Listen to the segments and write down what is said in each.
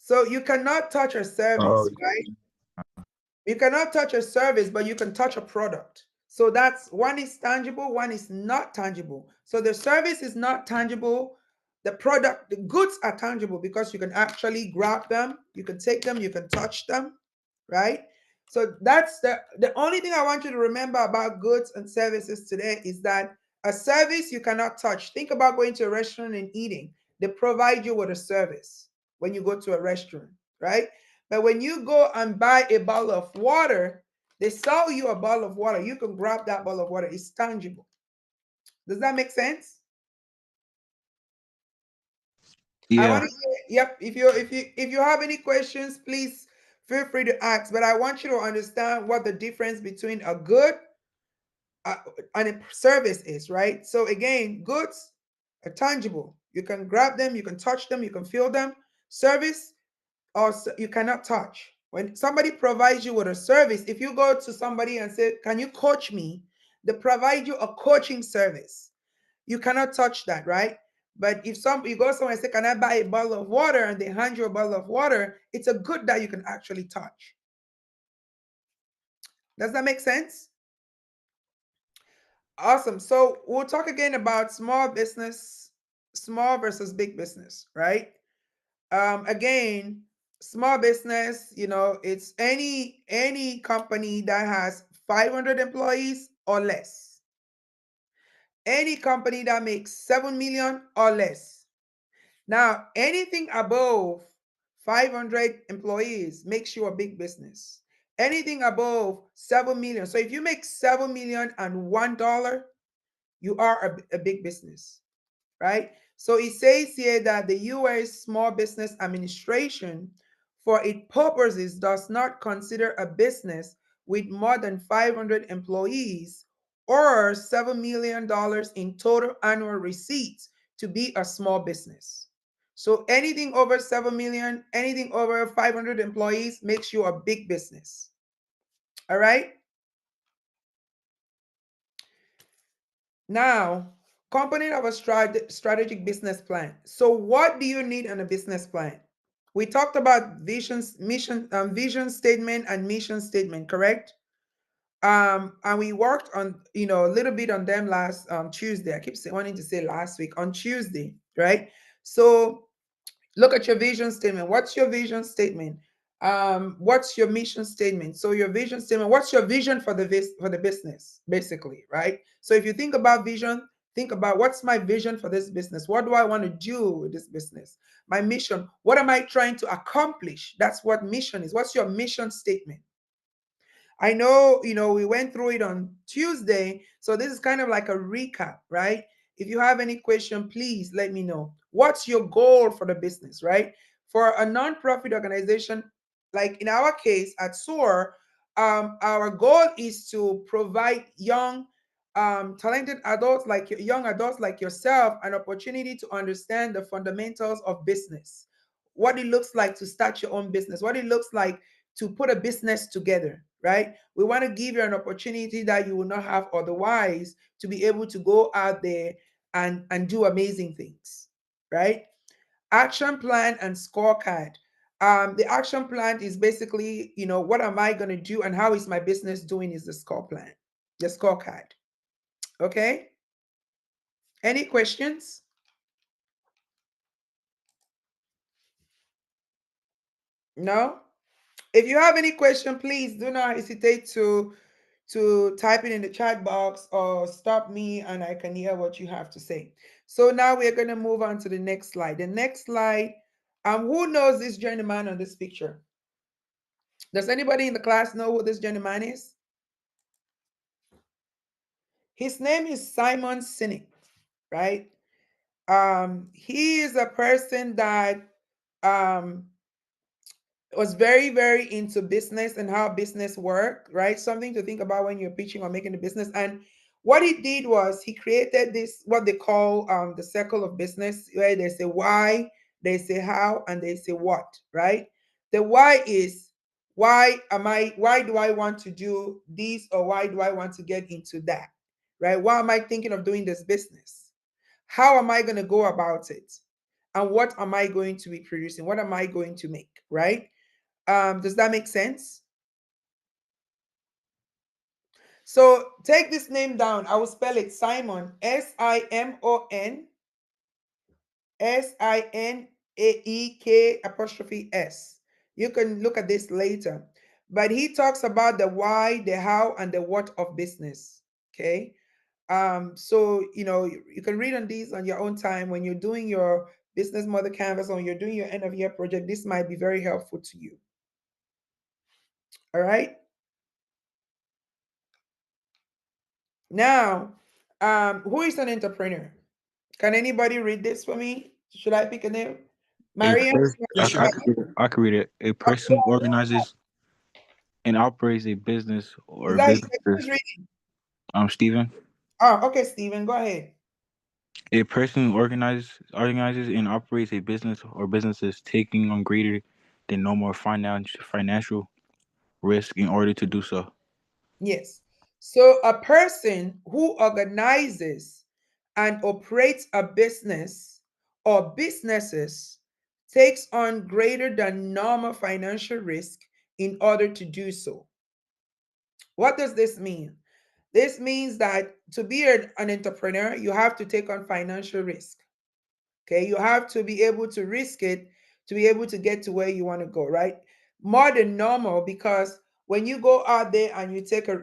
So you cannot touch a service, right? You cannot touch a service, but you can touch a product. So that's one is tangible, one is not tangible. So the service is not tangible. The product, the goods are tangible because you can actually grab them, you can take them, you can touch them, right? So that's the only thing I want you to remember about goods and services today is that a service you cannot touch. Think about going to a restaurant and eating. They provide you with a service when you go to a restaurant, right? But when you go and buy a bottle of water, they sell you a bottle of water. You can grab that bottle of water. It's tangible. Does that make sense? I want Yeah. to hear, yep. If you have any questions, please feel free to ask. But I want you to understand what the difference between a good uh, and a service is, right? So again, goods are tangible. You can grab them, you can touch them, you can feel them. Service or you cannot touch. When somebody provides you with a service, if you go to somebody and say, "Can you coach me?" They provide you a coaching service. You cannot touch that, right? But if some you go somewhere and say, "Can I buy a bottle of water?" and they hand you a bottle of water, it's a good that you can actually touch. Does that make sense? Awesome. So we'll talk again about small business, small versus big business, right? Again, small business, it's any company that has 500 employees or less. Any company that makes 7 million or less. Now, anything above 500 employees makes you a big business. Anything above 7 million. So if you make 7 million and $1, you are a big business, right? So it says here that the U.S. Small Business Administration, for its purposes, does not consider a business with more than 500 employees or $7 million in total annual receipts to be a small business. So anything over 7 million, anything over 500 employees makes you a big business. All right? Now, component of a strategic business plan. So, what do you need in a business plan? We talked about vision statement and mission statement, correct? And we worked on a little bit on them last Tuesday. I keep wanting to say last week on Tuesday, right? So look at your vision statement. What's your vision statement? What's your mission statement? So your vision statement, what's your vision for the business, basically, right? So if you think about vision, think about what's my vision for this business? What do I want to do with this business? My mission, what am I trying to accomplish? That's what mission is. What's your mission statement? I know, we went through it on Tuesday. So this is kind of like a recap, right? If you have any question, please let me know. What's your goal for the business, right? For a nonprofit organization, like in our case at SOAR, our goal is to provide talented adults young adults like yourself an opportunity to understand the fundamentals of business, what it looks like to start your own business, what it looks like to put a business together, right? We want to give you an opportunity that you will not have otherwise to be able to go out there and do amazing things, right? Action plan and scorecard. The action plan is basically, what am I going to do and how is my business doing is the scorecard. Okay. Any questions? No? If you have any question, please do not hesitate to type it in the chat box or stop me and I can hear what you have to say. So now we're going to move on to the next slide. The next slide, who knows this gentleman on this picture? Does anybody in the class know who this gentleman is? His name is Simon Sinek, right? He is a person that um, was very, very into business and how business work, right? Something to think about when you're pitching or making a business. And what he did was he created this, what they call the circle of business, where they say why, they say how, and they say what, right? The why is why do I want to do this or why do I want to get into that, right? Why am I thinking of doing this business? How am I going to go about it? and what am I going to be producing? What am I going to make? Right? Does that make sense? So take this name down. I will spell it Simon, SIMON, SINAEK apostrophe S. You can look at this later. But he talks about the why, the how, and the what of business. Okay. So you can read on these on your own time when you're doing your business model canvas or you're doing your end of year project. This might be very helpful to you. All right. Now, who is an entrepreneur? Can anybody read this for me? Should I pick a name? A Mariam? per- Yeah, sure. I could read it. A person who organizes and operates a business Is or that who's businesses. reading? Stephen. Oh, okay, Stephen, go ahead. A person who organizes and operates a business or businesses taking on greater than normal financial risk in order to do so. Yes. So a person who organizes and operates a business or businesses takes on greater than normal financial risk in order to do so. What does this mean? This means that to be an entrepreneur, you have to take on financial risk. Okay, you have to be able to risk it to be able to get to where you want to go, right? More than normal, because when you go out there and you take a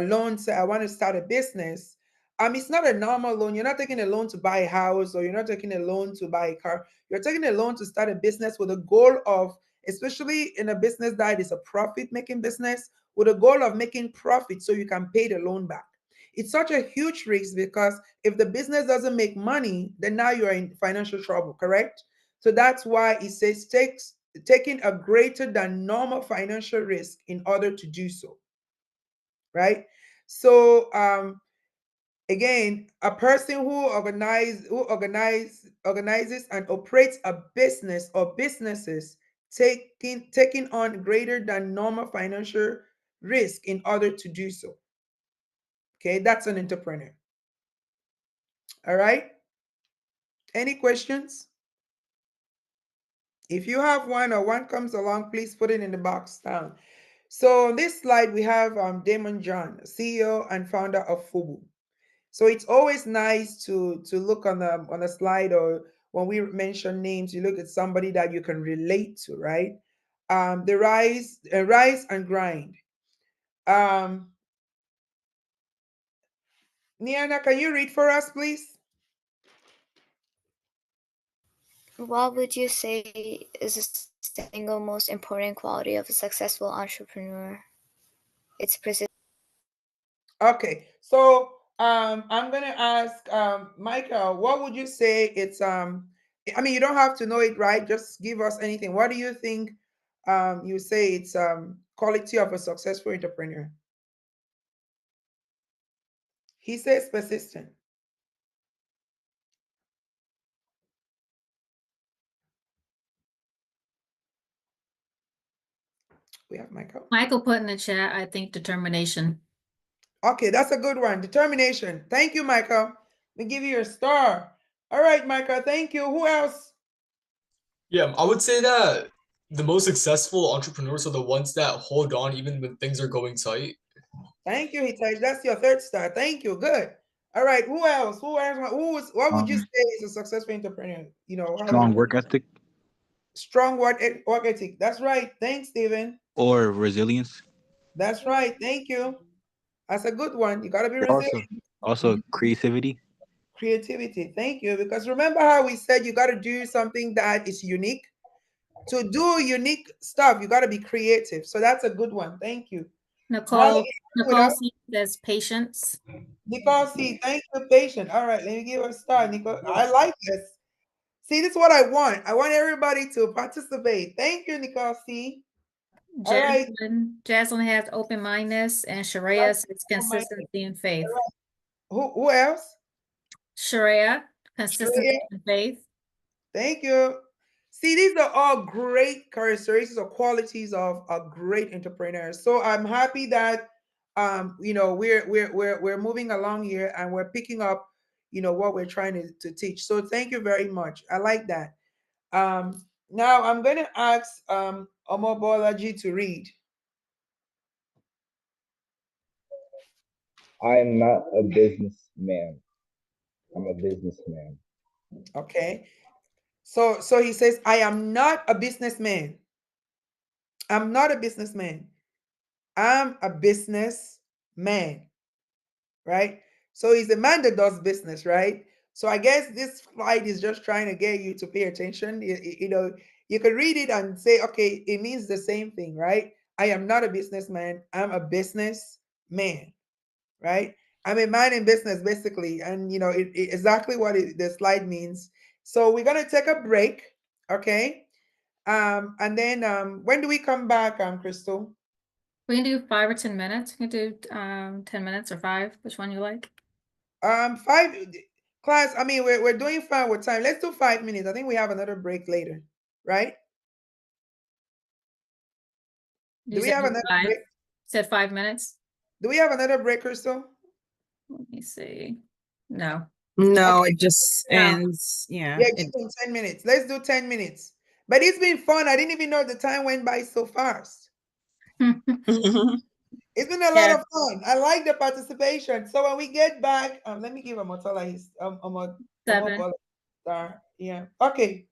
loan, say, I want to start a business, it's not a normal loan. You're not taking a loan to buy a house or you're not taking a loan to buy a car. You're taking a loan to start a business with a goal of, especially in a business that is a profit making business, with a goal of making profit so you can pay the loan back. It's such a huge risk because if the business doesn't make money, then now you're in financial trouble, correct? So that's why it says taking a greater than normal financial risk in order to do so, right? So again, a person who organizes and operates a business or businesses taking on greater than normal financial risk in order to do so. Okay, that's an entrepreneur. All right. Any questions? If you have one or one comes along, please put it in the box down. So on this slide, we have Damon John, CEO and founder of Fubu. So it's always nice to look on a slide, or when we mention names, you look at somebody that you can relate to, right? The rise and grind. Um, Niana, can you read for us, please? What would you say is the single most important quality of a successful entrepreneur? It's persistence. Okay, so I'm gonna ask Michael, what would you say it's I mean, you don't have to know it, right? Just give us anything. What do you think you say it's quality of a successful entrepreneur? He says persistent. We have Michael. Michael put in the chat, I think determination. Okay, that's a good one. Determination. Thank you, Michael. We give you a star. All right, Michael. Thank you. Who else? Yeah, I would say that the most successful entrepreneurs are the ones that hold on even when things are going tight. Thank you, Hitesh. That's your third star. Thank you. Good. All right. Who else? Who else? What would you say Um, is a successful entrepreneur? How would Strong you work ethic strong work ethic? That's right. Thanks, Steven. or resilience. That's right. Thank you. That's a good one. You gotta be Also, resilient. also Mhm. creativity. Creativity. Thank you. Because remember how we said you gotta do something that is unique? To do unique stuff, you gotta be creative. So that's a good one. Thank you. Marlon, Nicole, with us. Nicole says patience. Nicole C, thank you, patient. All right, let me give her a star, Nicole. I like this. See, this is what I want. I want everybody to participate. Thank you, Nicole C. All right. Jaslyn has open mindedness, and Sharia says consistency and All faith. right. Who else? Sharia, Shreya. consistency and faith. Thank you. See, these are all great characteristics or qualities of a great entrepreneur. So I'm happy that we're moving along here and we're picking up, what we're trying to teach. So thank you very much. I like that. Now I'm going to ask Omobolaji to read. I am not a businessman. I'm a businessman. Okay. So he says, I am not a businessman. I'm not a businessman. I'm a businessman, right? So he's a man that does business, right? So I guess this slide is just trying to get you to pay attention. You could read it and say, okay, it means the same thing, right? I am not a businessman. I'm a businessman, right? I'm a man in business, basically, and exactly what the slide means. So we're gonna take a break, okay? And then when do we come back, Crystal? We can do 5 or 10 minutes. We can do 10 minutes or 5, which one you like. 5 class. I mean, we're doing fine with time. Let's do 5 minutes. I think we have another break later, right? You Do we said have another 5. break? Said 5 minutes. Do we have another break, Crystal? Let me see. No. No, Okay. it just No. ends. Yeah. Yeah, give them 10 minutes. Let's do 10 minutes. But it's been fun. I didn't even know the time went by so fast. It's been a lot Yeah. of fun. I like the participation. So when we get back, let me give Amotola his 7. star. Yeah. Okay.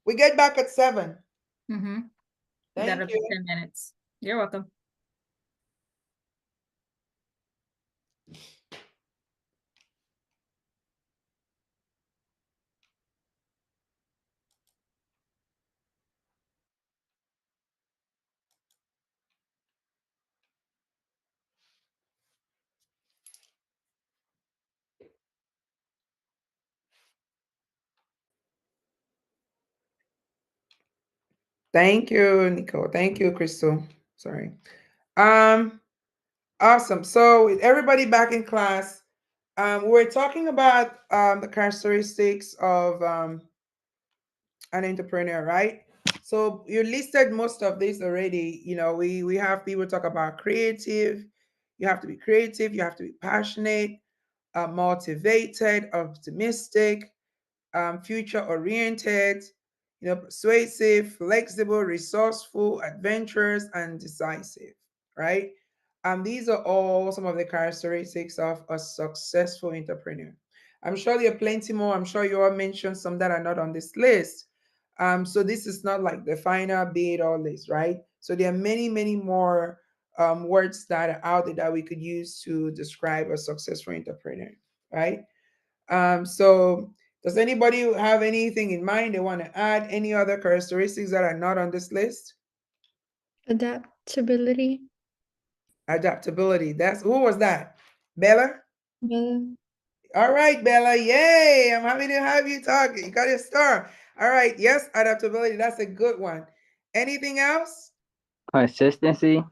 We get back at 7. Mm-hmm. Thank That'll be you. 10 minutes. You're welcome. Thank you, Nicole. Thank you, Crystal. Sorry. Awesome. So with everybody back in class, we're talking about the characteristics of an entrepreneur, right? So you listed most of this already. We have people talk about creative. You have to be creative. You have to be passionate, motivated, optimistic, future oriented, persuasive, flexible, resourceful, adventurous, and decisive, right? These are all some of the characteristics of a successful entrepreneur. I'm sure there are plenty more. I'm sure you all mentioned some that are not on this list. So this is not like the final bit, all this, right? So there are many, many more words that are out there that we could use to describe a successful entrepreneur, right? So does anybody have anything in mind they want to add? Any other characteristics that are not on this list? Adaptability. Adaptability. Who was that? Bella? Bella. All right, Bella. Yay. I'm happy to have you talk. You got a star. All right. Yes, adaptability. That's a good one. Anything else? Consistency.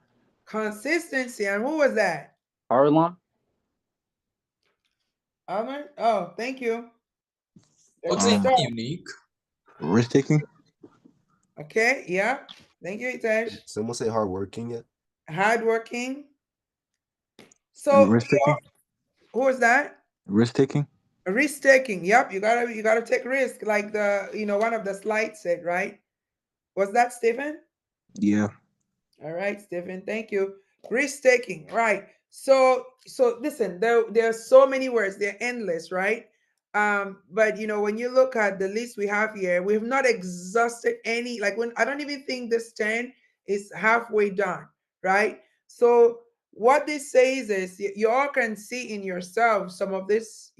Consistency. And who was that? Harlem. Almond? Oh, thank you. I would There's your say star. unique. Risk taking. Okay. Yeah. Thank you, Itesh. Someone say hardworking yet? Hardworking. So, Risk taking. who was that? Risk taking. Risk taking. Yep, you gotta take risk, like one of the slides said, right? Was that Stephen? Yeah. All right, Stephen, thank you. Risk taking, right? So listen, there are so many words, they're endless, right? But when you look at the list we have here, we have not exhausted any. Like, when I don't even think this 10 is halfway done, right? So what this says is you all can see in yourself some of this,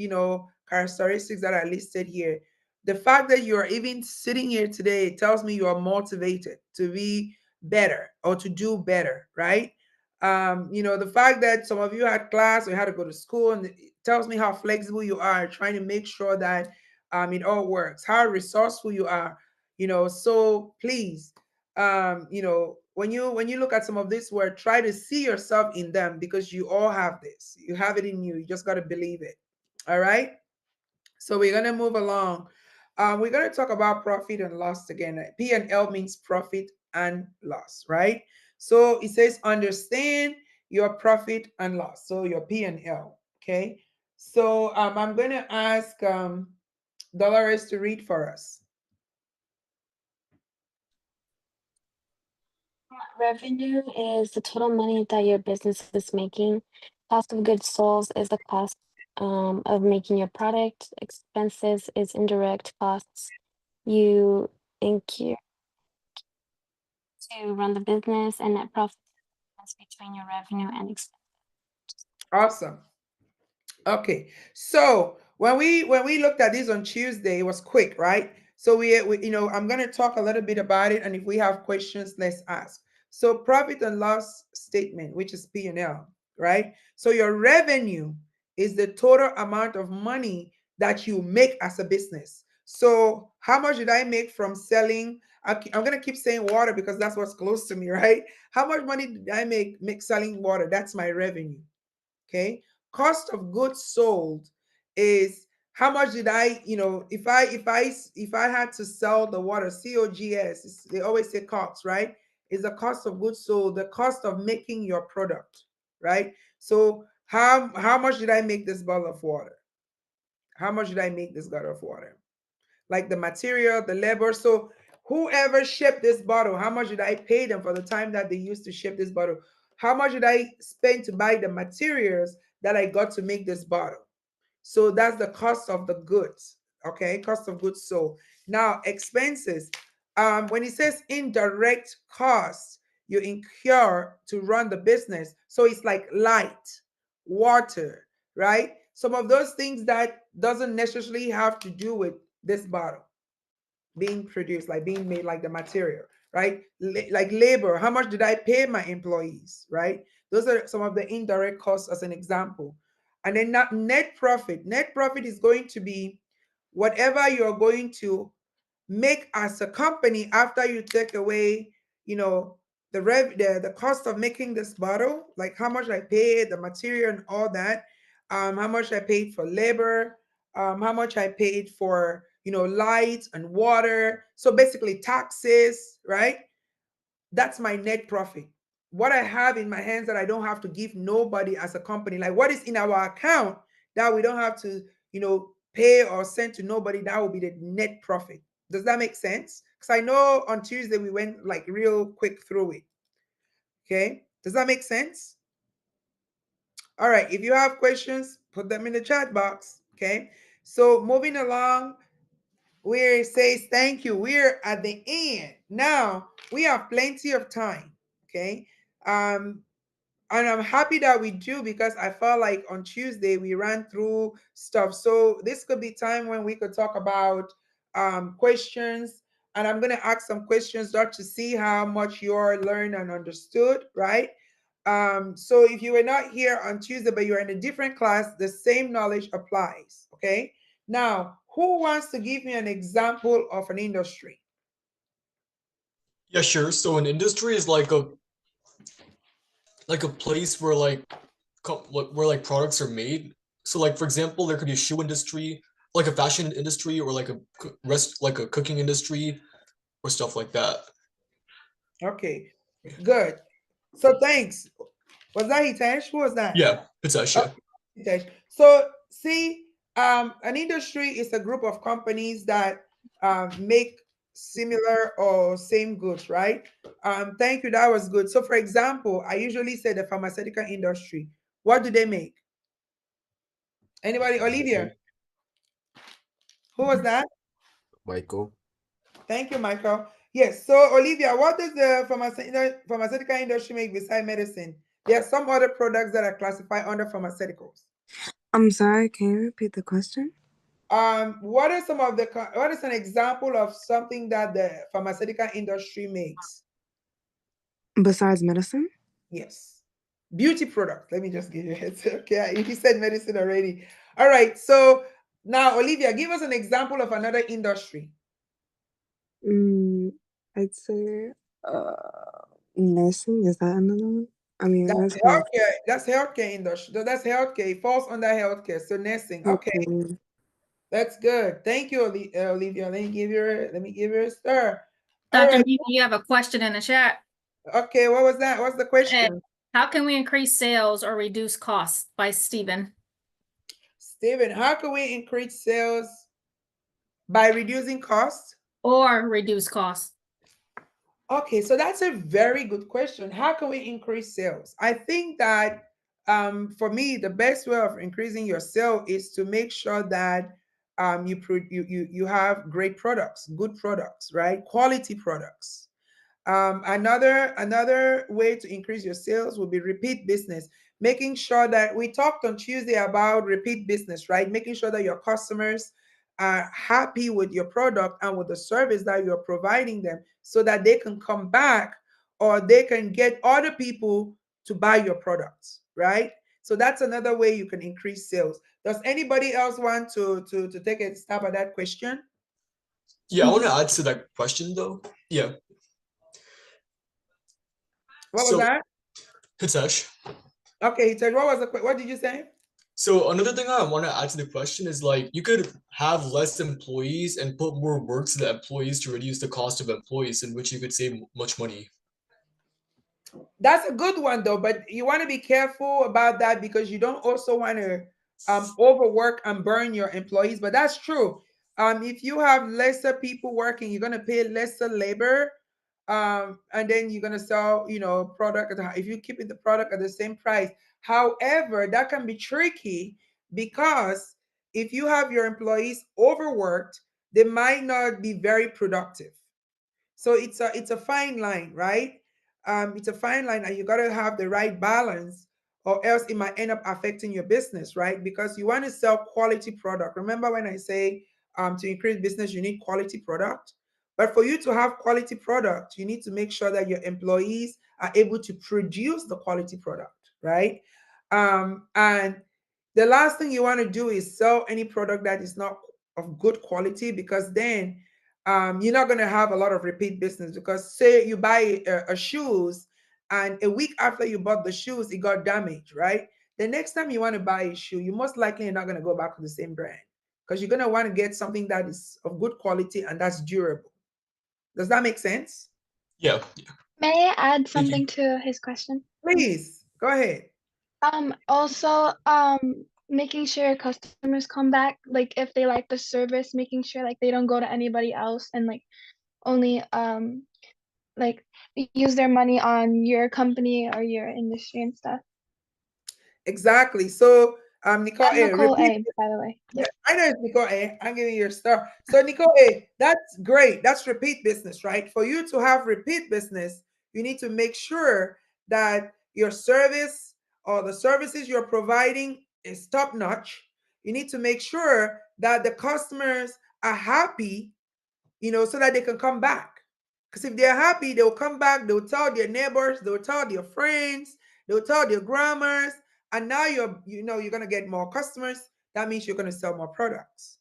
characteristics that are listed here. The fact that you're even sitting here today tells me you are motivated to be better or to do better, right? The fact that some of you had class or had to go to school, and it tells me how flexible you are trying to make sure that it all works, how resourceful you are, so please, when you look at some of this work, try to see yourself in them, because you all have this. You have it in you. You just got to believe it. All right. So we're gonna move along. We're gonna talk about profit and loss again. P&L means profit and loss, right? So it says understand your profit and loss. So your P&L. Okay. So I'm going to ask Dolores to read for us. Revenue is the total money that your business is making. Cost of goods sold is the cost of making your product. Expenses is indirect costs you incur to run the business, and net profit is between your revenue and expense. Awesome. Okay, so when we looked at this on Tuesday, it was quick, right? So we I'm going to talk a little bit about it, and if we have questions, let's ask. So profit and loss statement, which is P&L, right? So your revenue is the total amount of money that you make as a business. So how much did I make from selling? I'm going to keep saying water because that's what's close to me, right? How much money did I make selling water? That's my revenue. Okay, cost of goods sold is how much did I, if I had to sell the water, COGS, they always say COGS, right? Is the cost of goods sold, the cost of making your product, right? So how much did I make this bottle of water? How much did I make this bottle of water? Like the material, the labor. So whoever shipped this bottle, how much did I pay them for the time that they used to ship this bottle? How much did I spend to buy the materials that I got to make this bottle? So that's the cost of the goods. Okay, cost of goods sold. Now expenses. When it says indirect costs you incur to run the business, so it's like light, water, right? Some of those things that doesn't necessarily have to do with this bottle being produced, like being made, like the material, right? Like labor, how much did I pay my employees, right? Those are some of the indirect costs as an example. And then net profit. Net profit is going to be whatever you're going to make as a company after you take away, the cost of making this bottle, like how much I paid, the material and all that, how much I paid for labor, how much I paid for, light and water. So basically taxes, right? That's my net profit. What I have in my hands that I don't have to give nobody as a company, like what is in our account that we don't have to, pay or send to nobody, that will be the net profit. Does that make sense? Because I know on Tuesday we went like real quick through it. Okay. Does that make sense? All right. If you have questions, put them in the chat box. Okay. So moving along, where it says thank you. We're at the end. Now we have plenty of time. Okay. And I'm happy that we do because I felt like on Tuesday we ran through stuff. So this could be time when we could talk about questions. And I'm going to ask some questions just to see how much you're learned and understood, right? So if you were not here on Tuesday, but you're in a different class, the same knowledge applies, okay? Now, who wants to give me an example of an industry? Yeah, sure. So an industry is like a place where like products are made. So like for example, there could be a shoe industry, like a fashion industry, or like like a cooking industry, or stuff like that. Okay, good. So thanks. Was that Hitesh? Who was that? Yeah, it's Okay, Hitesh. So see, an industry is a group of companies that make similar or same goods, right? Thank you. That was good. So for example, I usually say the pharmaceutical industry. What do they make? Anybody? Olivia? Who was that? Michael. Thank you, Michael. Yes. So Olivia, what does the pharmaceutical industry make beside medicine? There are some other products that are classified under pharmaceuticals. I'm sorry, can you repeat the question? What is an example of something that the pharmaceutical industry makes? Besides medicine? Yes. Beauty product. Let me just give you a heads. Okay, if you said medicine already. All right. So now, Olivia, give us an example of another industry. I'd say nursing. Is that another one? I mean, That's that's kind of healthcare. That's healthcare industry. That's healthcare. It falls under healthcare. So nursing. Okay. okay. That's good. Thank you, Olivia. Let me give her a star. All Dr. right. Neva, you have a question in the chat. Okay, what was that? What's the question? How can we increase sales or reduce costs by Stephen? Steven, how can we increase sales? By reducing costs? Or reduce costs. Okay, so that's a very good question. How can we increase sales? I think that for me, the best way of increasing your sale is to make sure that you have great products, good products, right? Quality products. Another way to increase your sales will be repeat business. Making sure that we talked on Tuesday about repeat business, right? Making sure that your customers are happy with your product and with the service that you're providing them so that they can come back or they can get other people to buy your products, right? So that's another way you can increase sales. Does anybody else want to take a stab at that question? Yeah, I want to add to that question though. Yeah. What was So that? Hitesh. Okay, he said, what did you say? So another thing I want to add to the question is like you could have less employees and put more work to the employees to reduce the cost of employees, in which you could save much money. That's a good one though, but you want to be careful about that because you don't also want to overwork and burn your employees. But that's true. If you have lesser people working, you're gonna pay lesser labor, and then you're gonna sell, product if you keep it the product at the same price. However, that can be tricky because if you have your employees overworked, they might not be very productive. So it's a fine line, right? It's a fine line, and you got to have the right balance, or else it might end up affecting your business, right? Because you want to sell quality product. Remember when I say to increase business, you need quality product. But for you to have quality product, you need to make sure that your employees are able to produce the quality product, right? And the last thing you want to do is sell any product that is not of good quality, because then you're not going to have a lot of repeat business. Because say you buy a shoes and a week after you bought the shoes it got damaged, right? The next time you want to buy a shoe, you most likely are not going to go back to the same brand, because you're going to want to get something that is of good quality and that's durable. Does that make sense? Yeah. May I add Thank you. something to his question? Please go ahead. Also, making sure customers come back, like if they like the service, making sure like they don't go to anybody else and like only like use their money on your company or your industry and stuff. Exactly. So Nicole, I'm Nicole repeat. A, by the way. Yeah, I know it's Nicole A. I'm giving you a star. So Nicole A, that's great. That's repeat business, right? For you to have repeat business, you need to make sure that your service or the services you're providing is top notch. You need to make sure that the customers are happy, so that they can come back. Because if they're happy, they'll come back, they'll tell their neighbors, they'll tell their friends, they'll tell their grandmas, and now you're gonna get more customers. That means you're gonna sell more products.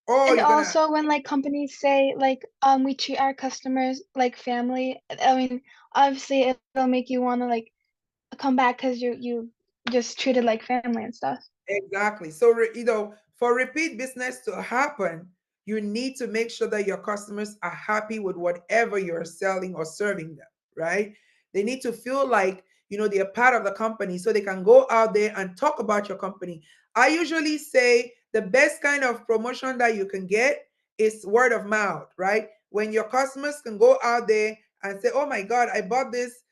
Or And you're gonna also when like companies say like we treat our customers like family, I mean obviously it'll make you want to like come back because you just treated like family and stuff. Exactly. So, for repeat business to happen, you need to make sure that your customers are happy with whatever you're selling or serving them, right? They need to feel like, they're part of the company so they can go out there and talk about your company. I usually say the best kind of promotion that you can get is word of mouth, right? When your customers can go out there and say, "Oh my God, I bought this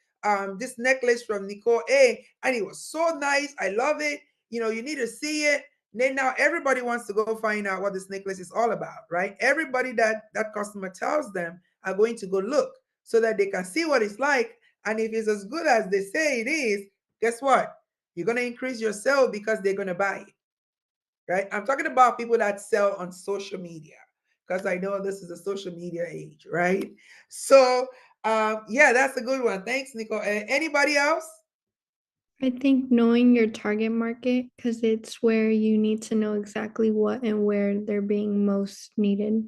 necklace from Nicole A, and it was so nice. I love it. You need to see it." Then now everybody wants to go find out what this necklace is all about, right? Everybody that customer tells them are going to go look so that they can see what it's like. And if it's as good as they say it is, guess what? You're going to increase your sale because they're going to buy it, right? I'm talking about people that sell on social media, because I know this is a social media age, right? So, yeah, that's a good one. Thanks, Nico. Anybody else? I think knowing your target market, because it's where you need to know exactly what and where they're being most needed.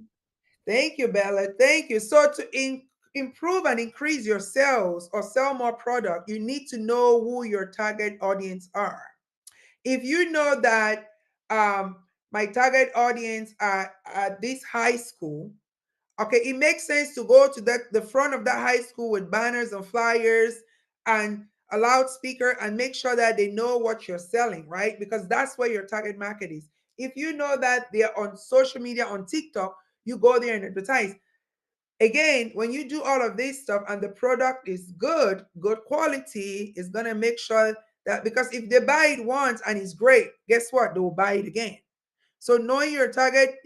Thank you, Bella. Thank you. So to improve and increase your sales or sell more product, you need to know who your target audience are. If you know that my target audience are at this high school, okay, it makes sense to go to the front of that high school with banners and flyers and a loudspeaker, and make sure that they know what you're selling, right? Because that's where your target market is. If you know that they're on social media, on TikTok, you go there and advertise. Again, when you do all of this stuff and the product is good, good quality, is gonna make sure that, because if they buy it once and it's great, guess what? They will buy it again. So knowing your target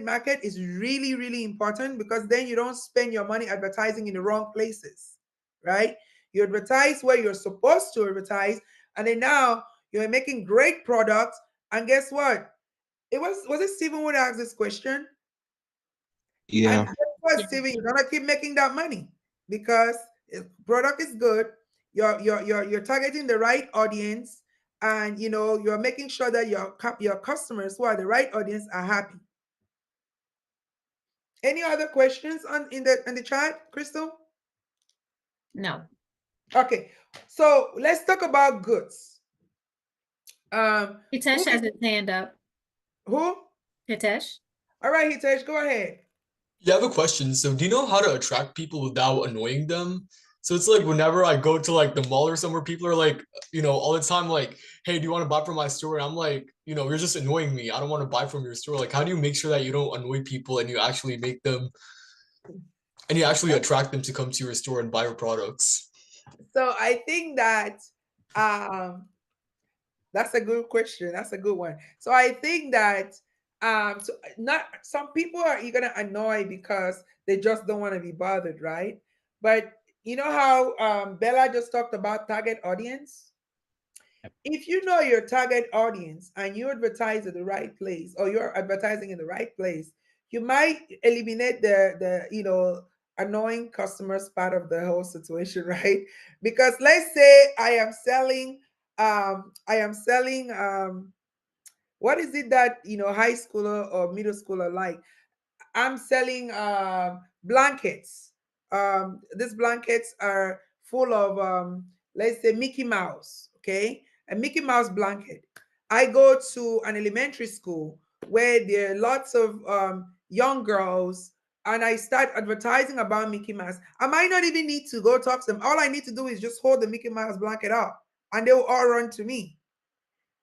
market is really, really important, because then you don't spend your money advertising in the wrong places, right? You advertise where you're supposed to advertise, and then now you're making great products. And guess what? Was it Stephen who asked this question? And Yeah. guess what, Yeah. Steven? You're gonna keep making that money because if product is good. You're targeting the right audience, and you're making sure that your customers who are the right audience are happy. Any other questions on in the chat, Crystal? No. Okay, so let's talk about goods. Hitesh has his hand up. Who? Hitesh? All right, Hitesh, go ahead. Yeah, I have a question. So, do you know how to attract people without annoying them? So it's like whenever I go to like the mall or somewhere, people are like, all the time, like, "Hey, do you want to buy from my store?" And I'm like, you're just annoying me. I don't want to buy from your store. Like, how do you make sure that you don't annoy people and you actually attract them to come to your store and buy your products? So I think that um that's a good question. That's a good one. So I think that so not some people are you're gonna annoy because they just don't want to be bothered, right? But you know how Bella just talked about target audience? If you know your target audience and you advertise at the right place, or you're advertising in the right place, you might eliminate the annoying customers part of the whole situation, right? Because let's say I am selling what is it that high schooler or middle schooler like? I'm selling blankets. These blankets are full of, let's say, Mickey Mouse, okay? A Mickey Mouse blanket. I go to an elementary school where there are lots of young girls, and I start advertising about Mickey Mouse. I might not even need to go talk to them. All I need to do is just hold the Mickey Mouse blanket up, and they will all run to me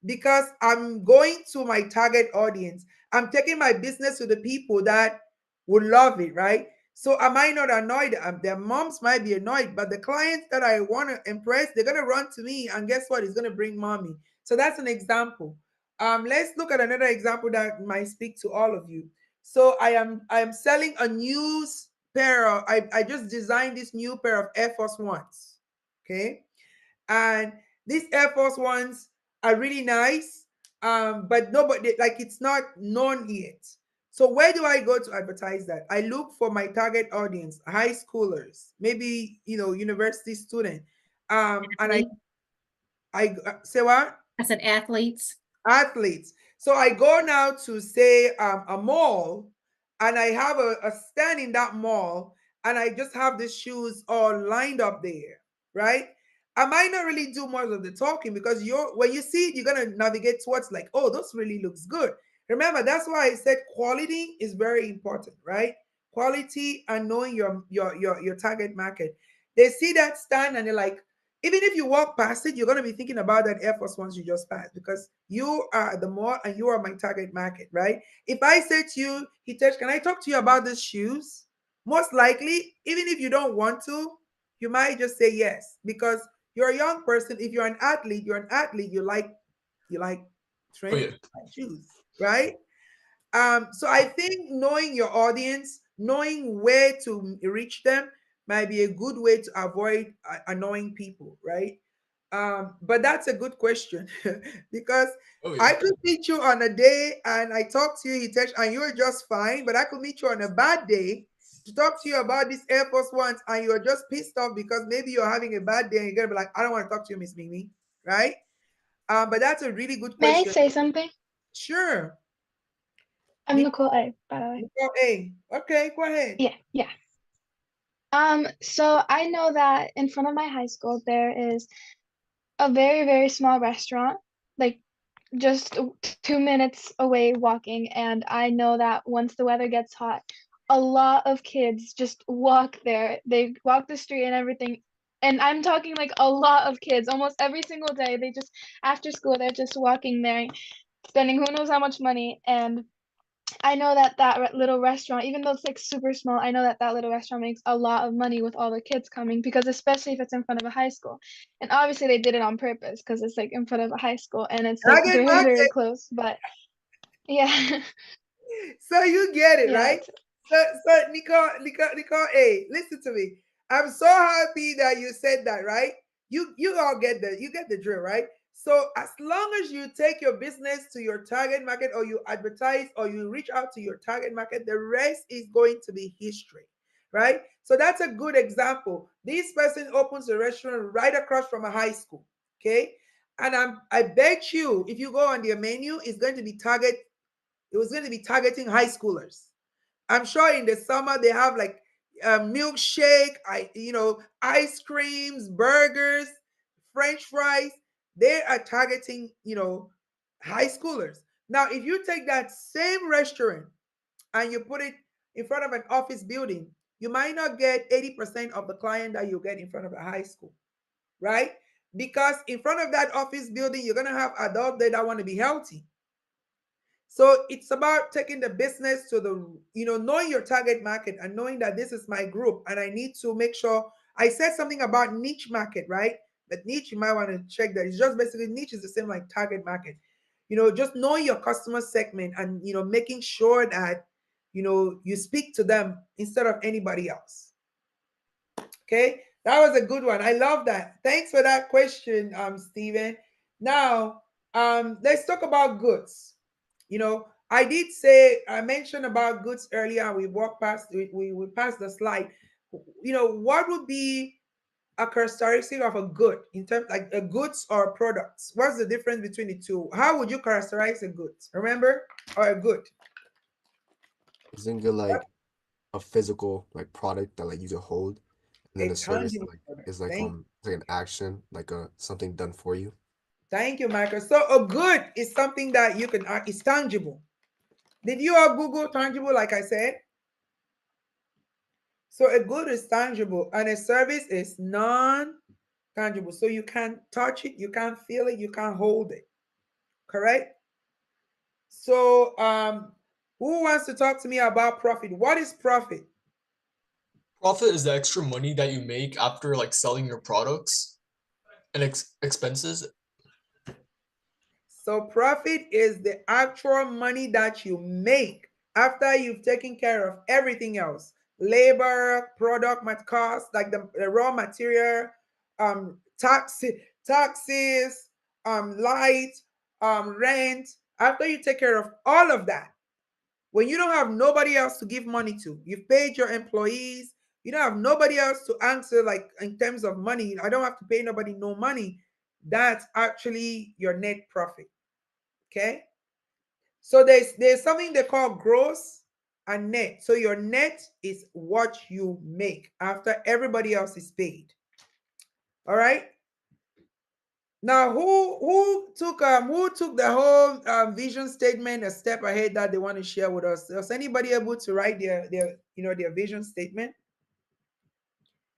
because I'm going to my target audience. I'm taking my business to the people that would love it, right? So am I not annoyed? Their moms might be annoyed, but the clients that I want to impress, they're gonna run to me, and guess what? It's gonna bring mommy. So that's an example. Let's look at another example that might speak to all of you. So I am selling a new pair of I just designed this new pair of Air Force Ones. Okay, and these Air Force Ones are really nice, but nobody, like, it's not known yet. So where do I go to advertise that? I look for my target audience, high schoolers, maybe university student, and I Athlete. I say what? I said athletes. Athletes. So I go now to say a mall, and I have a stand in that mall, and I just have the shoes all lined up there, right? I might not really do more of the talking, because when you see it, you're gonna navigate towards like, oh, this really looks good. Remember, that's why I said quality is very important, right? Quality and knowing your target market. They see that stand and they're like, even if you walk past it, you're going to be thinking about that Air Force Ones you just passed, because you are at the mall and you are my target market, right? If I say to you, Hitesh, can I talk to you about these shoes? Most likely, even if you don't want to, you might just say yes, because you're a young person. If you're an athlete, you like Oh training yeah. shoes, right? So I think knowing your audience, knowing where to reach them, might be a good way to avoid annoying people, right? But that's a good question because Oh yeah. I could meet you on a day and I talk to you, Hitesh, and you're just fine. But I could meet you on a bad day to talk to you about these Air Force Ones, and you're just pissed off because maybe you're having a bad day and you're gonna be like, I don't want to talk to you, Miss Mimi, right? But that's a really good May I question. say something? Sure. I'm Nicole A, by the way. Nicole A. Okay, go ahead. Yeah, yeah. So I know that in front of my high school there is a very, very small restaurant, like just 2 minutes away walking, and I know that once the weather gets hot, a lot of kids just walk there. They walk the street and everything And I'm talking like a lot of kids, almost every single day. They just, after school, they're just walking there, spending who knows how much money. And I know that little restaurant, even though it's like super small, I know that that little restaurant makes a lot of money with all the kids coming, because especially if it's in front of a high school. And obviously they did it on purpose because it's like in front of a high school and it's like Target very, very market. close. But yeah, So you get it, yeah, right? So Nicole, hey, listen to me. I'm so happy that you said that, right? You all get the drill, right? So as long as you take your business to your target market, or you advertise, or you reach out to your target market, the rest is going to be history, right? So that's a good example. This person opens a restaurant right across from a high school, okay? And I bet you, if you go on their menu, it's going to be it was going to be targeting high schoolers. I'm sure in the summer they have like a milkshake, ice creams, burgers, French fries. They are targeting, high schoolers. Now, if you take that same restaurant and you put it in front of an office building, you might not get 80% of the client that you get in front of a high school, right? Because in front of that office building, you're going to have adults there that want to be healthy. So it's about taking the business to knowing your target market and knowing that this is my group and I need to make sure. I said something about niche market, right? But niche, you might want to check that. It's just basically niche is the same like target market. Just knowing your customer segment and, making sure that, you speak to them instead of anybody else. Okay. That was a good one. I love that. Thanks for that question, Steven. Now, let's talk about goods. I mentioned about goods earlier. We walked past, we passed the slide. What would be a characteristic of a good in terms like a goods or products? What's the difference between the two? How would you characterize a goods? Remember, or a good? Isn't it like a physical like product that like you can hold, and then A the service tangible like product. is like it's like an action, like a something done for you. Thank you, Michael. So a good is something that you can it's tangible. Did you all Google tangible like I said? So a good is tangible and a service is non-tangible. So you can't touch it, you can't feel it, you can't hold it. Correct? So who wants to talk to me about profit? What is profit? Profit is the extra money that you make after like selling your products and expenses. So profit is the actual money that you make after you've taken care of everything else. Labor, product cost, like the raw material, taxes, light, rent. After you take care of all of that, when you don't have nobody else to give money to, you've paid your employees, you don't have nobody else to answer, like in terms of money, I don't have to pay nobody no money. That's actually your net profit. Okay. So there's something they call gross and net. So your net is what you make after everybody else is paid. All right. Now, who took the whole vision statement a step ahead that they want to share with us? Was anybody able to write their vision statement?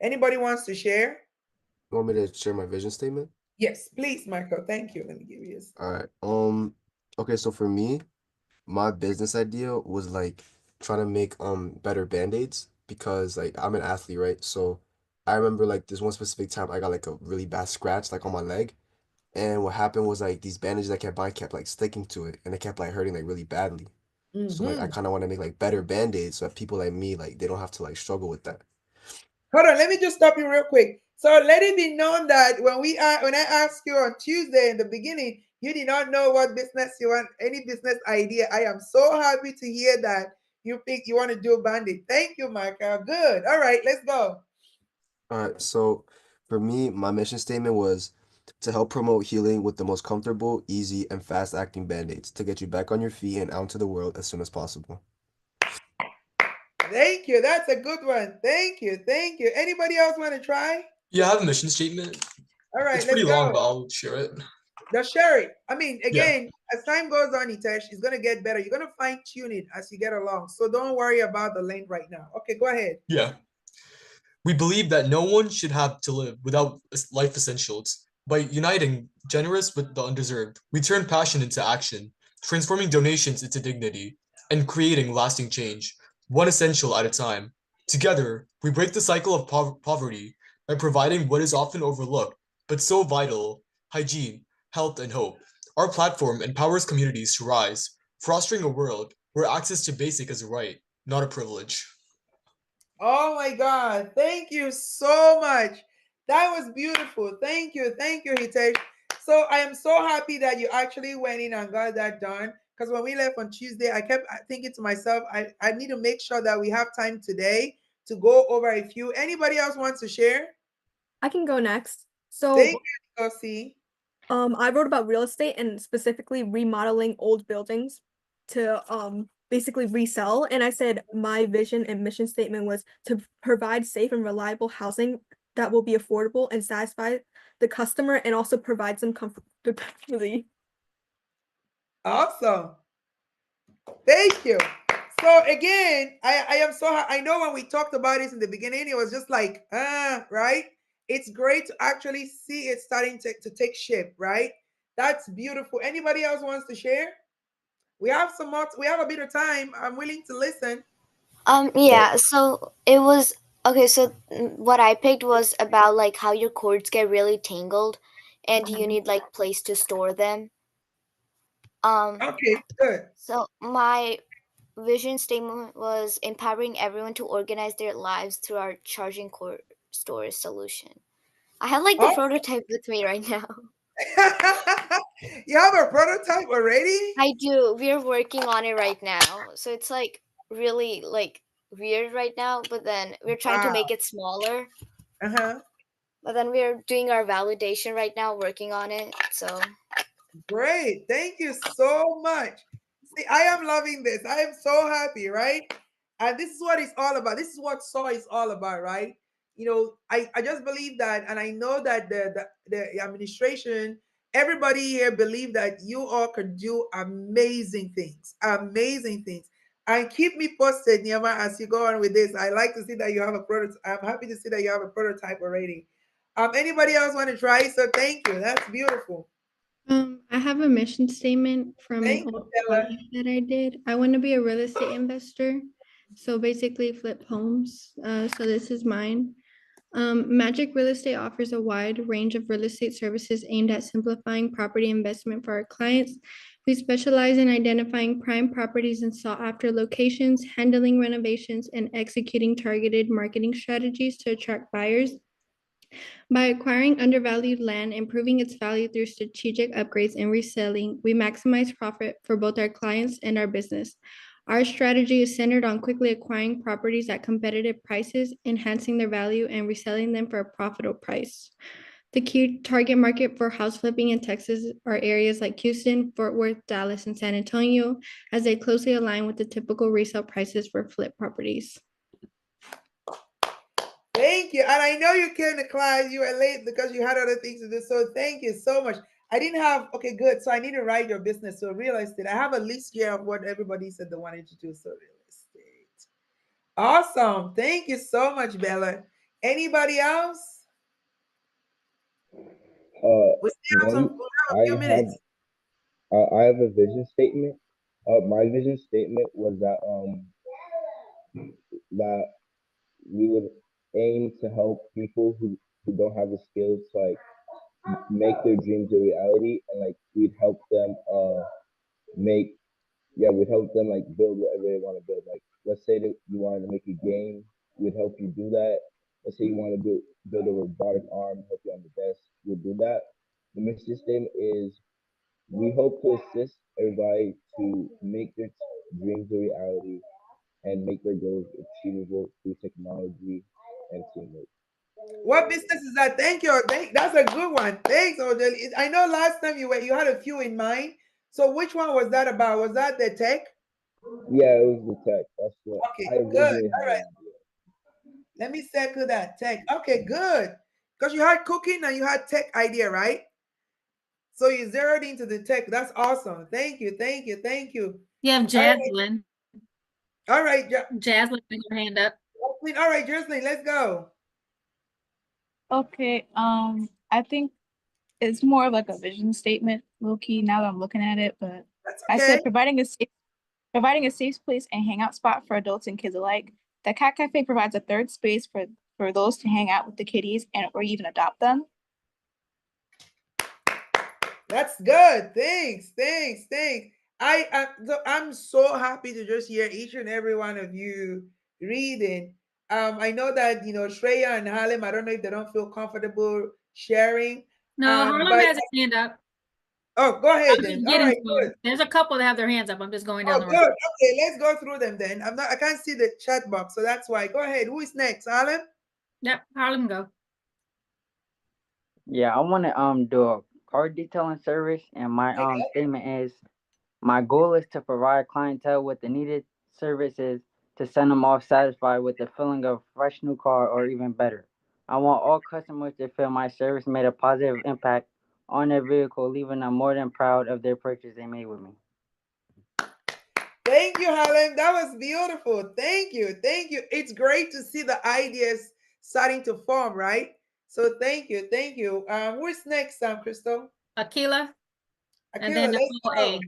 Anybody wants to share? You want me to share my vision statement? Yes, please, Michael. Thank you. Let me give you this. All right. Okay, so for me, my business idea was like trying to make better band-aids because like I'm an athlete, right? So I remember like this one specific time I got like a really bad scratch like on my leg. And what happened was like these bandages I kept buying kept like sticking to it and it kept like hurting like really badly. So like I Mm-hmm. kind of want to make like better band-aids so that people like me like they don't have to like struggle with that. Hold on, let me just stop you real quick. So let it be known that when I asked you on Tuesday in the beginning, you did not know what business you want, any business idea. I am so happy to hear that you think you want to do bandit. Thank you, Michael. Good. All right, let's go. All right, so for me, my mission statement was to help promote healing with the most comfortable, easy, and fast-acting band-aids to get you back on your feet and out into the world as soon as possible. Thank you. That's a good one. Thank you. Thank you. Anybody else want to try? Yeah, I have a mission statement. All right, It's let's pretty long, go. but I'll share it. The sherry. I mean, Yeah. again, as time goes on, Itesh, it's gonna get better. You're gonna fine tune it as you get along. So don't worry about the length right now. Okay, go ahead. Yeah. We believe that no one should have to live without life essentials. By uniting generous with the undeserved, we turn passion into action, transforming donations into dignity, and creating lasting change, one essential at a time. Together, we break the cycle of poverty by providing what is often overlooked, but so vital: hygiene, health, and hope. Our platform empowers communities to rise, fostering a world where access to basic is a right, not a privilege. Oh my God. Thank you so much. That was beautiful. Thank you. Thank you, Hitesh. So I am so happy that you actually went in and got that done. Because when we left on Tuesday, I kept thinking to myself, I need to make sure that we have time today to go over a few. Anybody else wants to share? I can go next. Thank So, you, Lucy. I wrote about real estate and specifically remodeling old buildings to basically resell. And I said my vision and mission statement was to provide safe and reliable housing that will be affordable and satisfy the customer and also provide some comfortability. Awesome. Thank you. So again, I am so I know when we talked about this in the beginning, it was just like, right? It's great to actually see it starting to take shape, right? That's beautiful. Anybody else wants to share? We have some more, we have a bit of time. I'm willing to listen. Yeah, so it was okay, so what I picked was about like how your cords get really tangled and you need like place to store them. Okay, good. So my vision statement was empowering everyone to organize their lives through our charging cord storage solution. I have like the Oh, prototype with me right now. you have a prototype already? I do. We're working on it right now. So it's like really like weird right now, but then we're trying to Wow. make it smaller. Uh-huh. But then we're doing our validation right now, working on it. So Great. Thank you so much. See, I am loving this. I am so happy, right? And this is what it's all about. This is what SOAR is all about, right? I just believe that, and I know that the administration, everybody here believe that you all can do amazing things. Amazing things. And keep me posted, Niyama, as you go on with this. I like to see that you have a prototype. I'm happy to see that you have a prototype already. Anybody else want to try? So thank you. That's beautiful. I have a mission statement from an Thank you, old Bella. project that I did. I want to be a real estate investor, so basically flip homes. So this is mine. Magic Real Estate offers a wide range of real estate services aimed at simplifying property investment for our clients. We specialize in identifying prime properties in sought-after locations, handling renovations, and executing targeted marketing strategies to attract buyers. By acquiring undervalued land, improving its value through strategic upgrades and reselling, we maximize profit for both our clients and our business. Our strategy is centered on quickly acquiring properties at competitive prices, enhancing their value, and reselling them for a profitable price. The key target market for house flipping in Texas are areas like Houston, Fort Worth, Dallas, and San Antonio, as they closely align with the typical resale prices for flip properties. Thank you. And I know you came to class, you were late because you had other things to do. So thank you so much. I didn't have, okay, good. So I need to write your business. So real estate. I have a list here of what everybody said they wanted to do. So real estate. Awesome. Thank you so much, Bella. Anybody else? We still have One, we have a few minutes. I have a vision statement. My vision statement was that we would aim to help people who don't have the skills to like make their dreams a reality, and like we'd help them make we'd help them like build whatever they want to build. Like let's say that you wanted to make a game, we'd help you do that. Let's say you want to build a robotic arm, help you on the desk, we'll do that. The mission statement is we hope to assist everybody to make their dreams a reality and make their goals achievable through technology and teamwork. What business is that? Thank you. That's a good one. Thanks, Odell. I know last time you had a few in mind. So which one was that about? Was that the tech? Yeah, it was the tech. That's what Okay, I good. originally All had right. an idea. Let me circle that tech. Okay, good. Because you had cooking and you had tech idea, right? So you zeroed into the tech. That's awesome. Thank you. Thank you. Thank you. You have All right. Jaslyn. All right. Jaslyn, put your hand up. All right, Jocelyn, let's go. Okay. I think it's more of like a vision statement, low key. Now that I'm looking at it, but That's I okay. said providing a safe place and hangout spot for adults and kids alike. The Cat Cafe provides a third space for those to hang out with the kitties and or even adopt them. That's good. Thanks. I'm so happy to just hear each and every one of you reading. I know that Shreya and Halim. I don't know if they don't feel comfortable sharing. No, Harlem But has his hand up. oh, go I'm ahead just then. All getting right, to good. it. There's a couple that have their hands up. I'm just going down Oh, the good. road. Okay, let's go through them then. I can't see the chat box, so that's why. Go ahead. Who is next, Halim? Yep, Harlem go. Yeah, I want to do a car detailing service, and my statement is my goal is to provide clientele with the needed services to send them off satisfied with the feeling of fresh new car or even better. I want all customers to feel my service made a positive impact on their vehicle, leaving them more than proud of their purchase they made with me. Thank you, Helen. That was beautiful. Thank you. It's great to see the ideas starting to form, right? So thank you. Who's next, Crystal? Akila, and Akila, then let's Nicole go. A.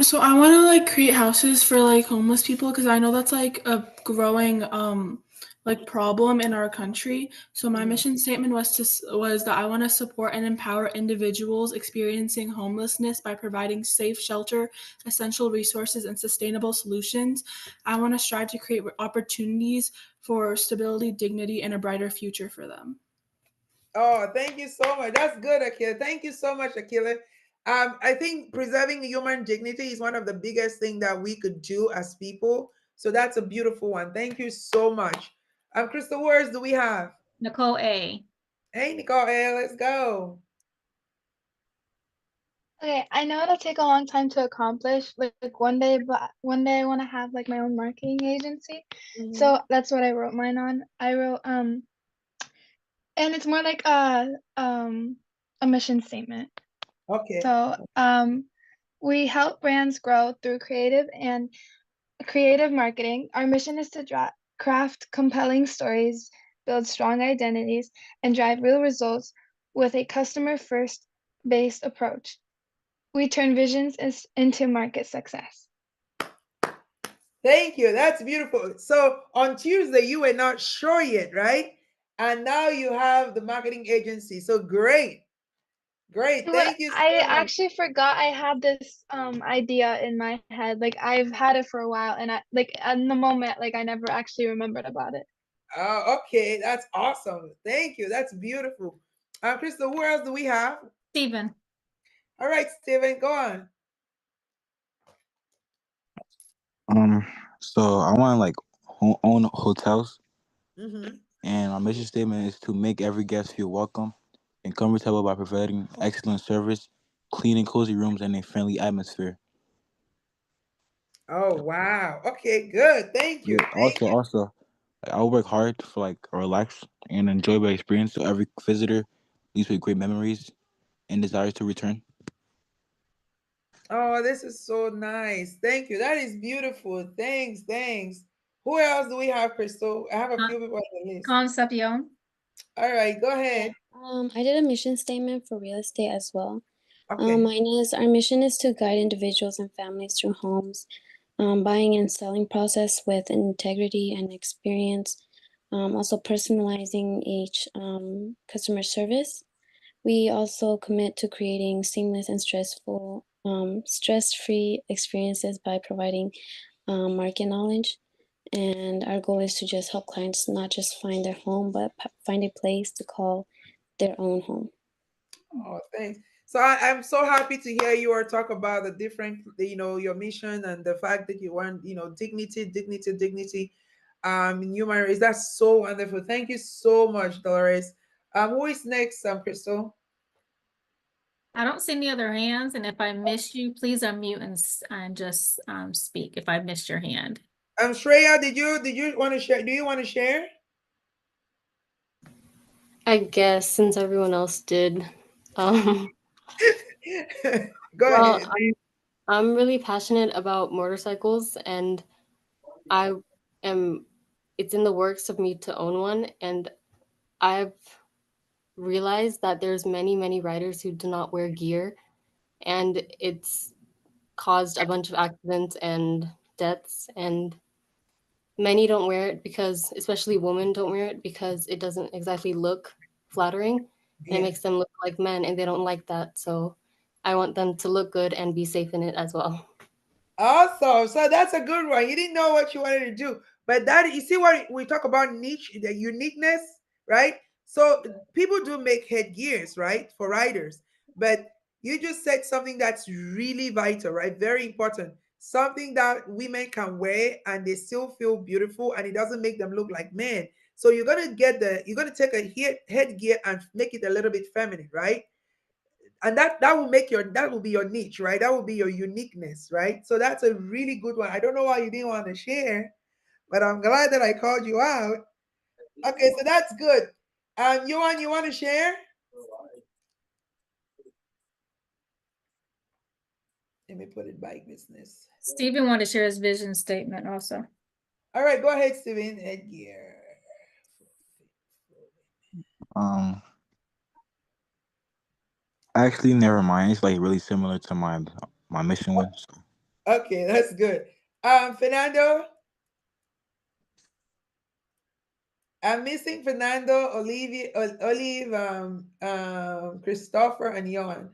So I want to like create houses for like homeless people because I know that's like a growing like problem in our country. So my mission statement was that I want to support and empower individuals experiencing homelessness by providing safe shelter, essential resources, and sustainable solutions. I want to strive to create opportunities for stability, dignity, and a brighter future for them. Oh, thank you so much. That's good, Akila. Thank you so much, Akila. I think preserving human dignity is one of the biggest things that we could do as people. So that's a beautiful one. Thank you so much. Crystal, who else do we have? Nicole A. Hey, Nicole A, let's go. Okay, I know it'll take a long time to accomplish, like one day, but one day I want to have like my own marketing agency. So that's what I wrote mine on. I wrote and it's more like a mission statement. Okay. So we help brands grow through creative marketing. Our mission is to craft compelling stories, build strong identities, and drive real results with a customer first based approach. We turn visions into market success. Thank you. That's beautiful. So on Tuesday, you were not sure yet, right? And now you have the marketing agency. So great. Thank you I so much. actually forgot I had this idea in my head. Like I've had it for a while, and I like in the moment, like I never actually remembered about it. Oh, okay. That's awesome. Thank you. That's beautiful. Crystal, who else do we have? Stephen. All right, Steven, go on. So I want to like own hotels, Mm-hmm. and my mission statement is to make every guest feel welcome and comfortable by providing excellent service, clean and cozy rooms, and a friendly atmosphere. Oh, wow. Okay, good. Thank you. Yeah, also, I'll work hard for like a relax and enjoyable experience, so every visitor leaves with great memories and desires to return. Oh, this is so nice. Thank you. That is beautiful. Thanks. Who else do we have, Crystal? I have a few people on the list. Concepcion. All right, go ahead. I did a mission statement for real estate as well. Okay. Mine is our mission is to guide individuals and families through homes, buying and selling process with integrity and experience. Also personalizing each customer service. We also commit to creating seamless and stress-free experiences by providing market knowledge. And our goal is to just help clients not just find their home, but find a place to call their own home. Oh, thanks. So I'm so happy to hear you are talk about the different, your mission and the fact that you want, dignity, in human race. That's so wonderful. Thank you so much, Dolores. Who is next, Crystal? I don't see any other hands, and if I miss you, please unmute and just speak if I missed your hand. Shreya, did you want to share? Do you want to share? I guess since everyone else did. Go Well, ahead. I'm really passionate about motorcycles, and I am. It's in the works of me to own one, and I've realized that there's many riders who do not wear gear, and it's caused a bunch of accidents and deaths, and many don't wear it because, especially women don't wear it because it doesn't exactly look flattering, and it makes them look like men, and they don't like that. So I want them to look good and be safe in it as well. Awesome. So that's a good one. You didn't know what you wanted to do, but that you see what we talk about niche, the uniqueness, right? So people do make headgears, right, for riders, but you just said something that's really vital, right? Very important. Something that women can wear and they still feel beautiful and it doesn't make them look like men. So you're gonna take a headgear and make it a little bit feminine, right? And that will make that will be your niche, right? That will be your uniqueness, right? So that's a really good one. I don't know why you didn't want to share, but I'm glad that I called you out. Okay, so that's good. Johan, you want to share? Let me put it by business. Stephen wanted to share his vision statement also. All right, go ahead, Steven. Headgear. Actually, never mind. It's like really similar to my mission one. So. Okay, that's good. Fernando. I'm missing Fernando, Olivia, Olive, Christopher, and Johan.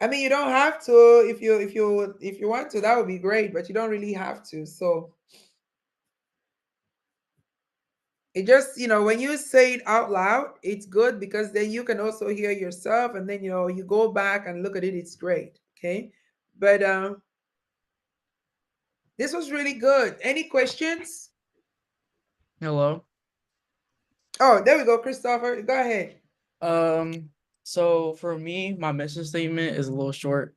I mean, you don't have to if you want to. That would be great, but you don't really have to. So it just when you say it out loud, it's good because then you can also hear yourself, and then you go back and look at it. It's great. Okay, but this was really good. Any questions? Hello. Oh, there we go, Christopher. Go ahead. So for me, my mission statement is a little short,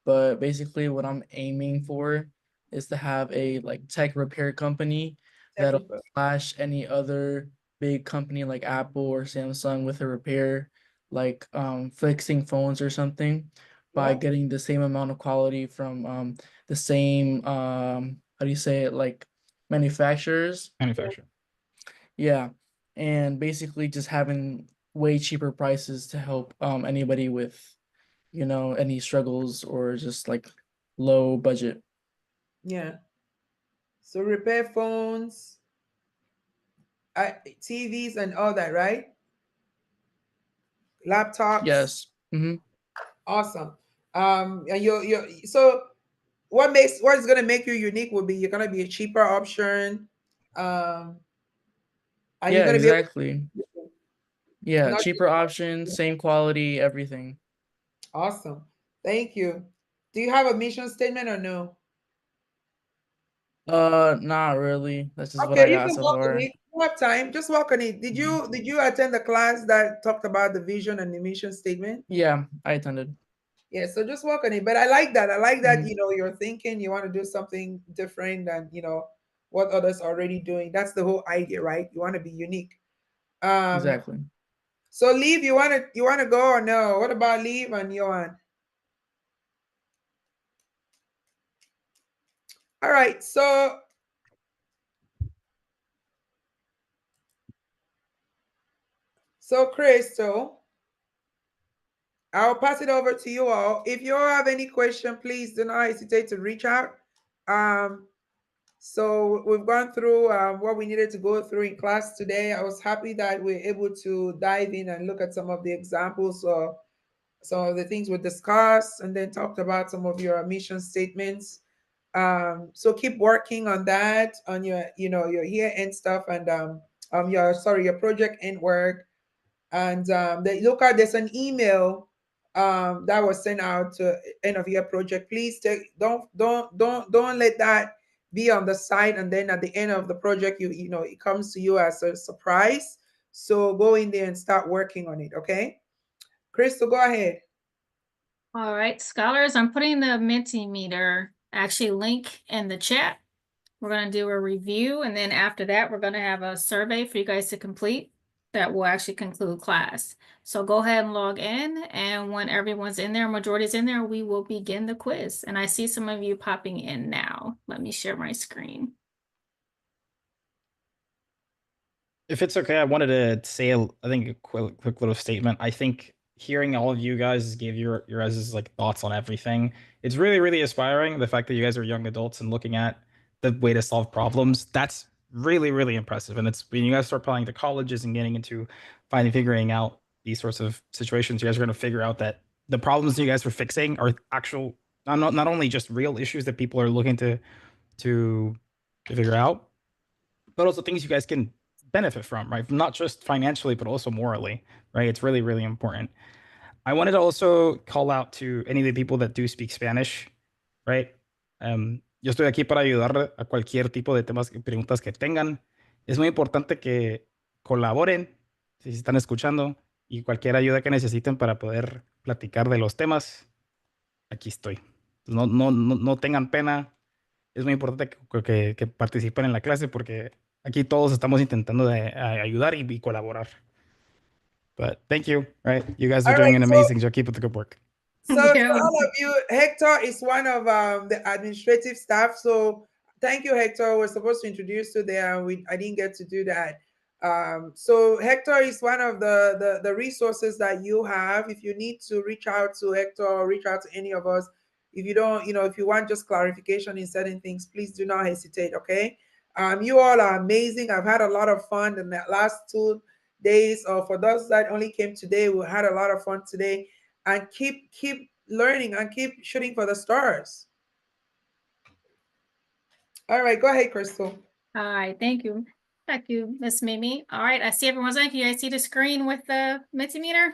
but basically what I'm aiming for is to have a like tech repair company that'll Technical. flash any other big company like Apple or Samsung with a repair, like fixing phones or something by Yeah. getting the same amount of quality from the same how do you say it, like manufacturers. Manufacturer. Yeah, and basically just having way cheaper prices to help anybody with, any struggles or just like low budget. Yeah. So repair phones, TVs, and all that, right? Laptops. Yes. Mm-hmm. Awesome. And so what is gonna make you unique will be you're gonna be a cheaper option. And you're Yeah, gonna be able exactly. Yeah, not cheaper options, same quality, everything. awesome. Thank you. Do you have a mission statement or no? Not really. That's just what I Okay, you got can so walk on far. it. You have time. Just walk on it. Did you attend the class that talked about the vision and the mission statement? Yeah, I attended. Yeah, so just work on it. But I like that. I like that, Mhm. you're thinking you want to do something different than, what others are already doing. That's the whole idea, right? You want to be unique. Um, Exactly. so Leave, you want to go or no? What about Leave and Johan? All right, so Crystal, I'll pass it over to you all. If you all have any question, please do not hesitate to reach out. Um, So we've gone through what we needed to go through in class today. I was happy that we are able to dive in and look at some of the examples or some of the things we discussed, and then talked about some of your mission statements. So keep working on that, on your year end stuff, and your project end work. And there's an email that was sent out to end of year project. Please don't let that be on the side, and then at the end of the project it comes to you as a surprise. So go in there and start working on it. Okay, Crystal, go ahead. All right, scholars, I'm putting the Mentimeter actually link in the chat. We're going to do a review, and then after that, we're going to have a survey for you guys to complete that will actually conclude class. So go ahead and log in, and when everyone's in there, majority's in there, we will begin the quiz. And I see some of you popping in now. Let me share my screen. If it's okay, I wanted to say, I think, a quick little statement. I think hearing all of you guys give your guys' like thoughts on everything, it's really, really inspiring. The fact that you guys are young adults and looking at the way to solve problems, that's really, really impressive. And it's when you guys start applying to colleges and getting into figuring out these sorts of situations, you guys are going to figure out that the problems you guys are fixing are actual, not only just real issues that people are looking to figure out, but also things you guys can benefit from, right? Not just financially, but also morally, right? It's really, really important. I wanted to also call out to any of the people that do speak Spanish, right? Yo estoy aquí para ayudar a cualquier tipo de temas, preguntas que tengan. Es muy importante que colaboren, si se están escuchando, y cualquier ayuda que necesiten para poder platicar de los temas, aquí estoy. No tengan pena. Es muy importante que participen en la clase porque aquí todos estamos intentando de ayudar y colaborar. But thank you, right? You guys are All doing right, an so amazing job. Keep up the good work. So to all of you, Hector is one of the administrative staff. So thank you, Hector. We're supposed to introduce you there, and I didn't get to do that. So Hector is one of the resources that you have. If you need to reach out to Hector or reach out to any of us, if you don't, if you want just clarification in certain things, please do not hesitate. Okay. You all are amazing. I've had a lot of fun in the last 2 days. Or for those that only came today, we had a lot of fun today. And keep learning and keep shooting for the stars. All right, go ahead, Crystal. All right, thank you. Thank you, Miss Mimi. All right, I see everyone's on. Can you guys see the screen with the Mentimeter?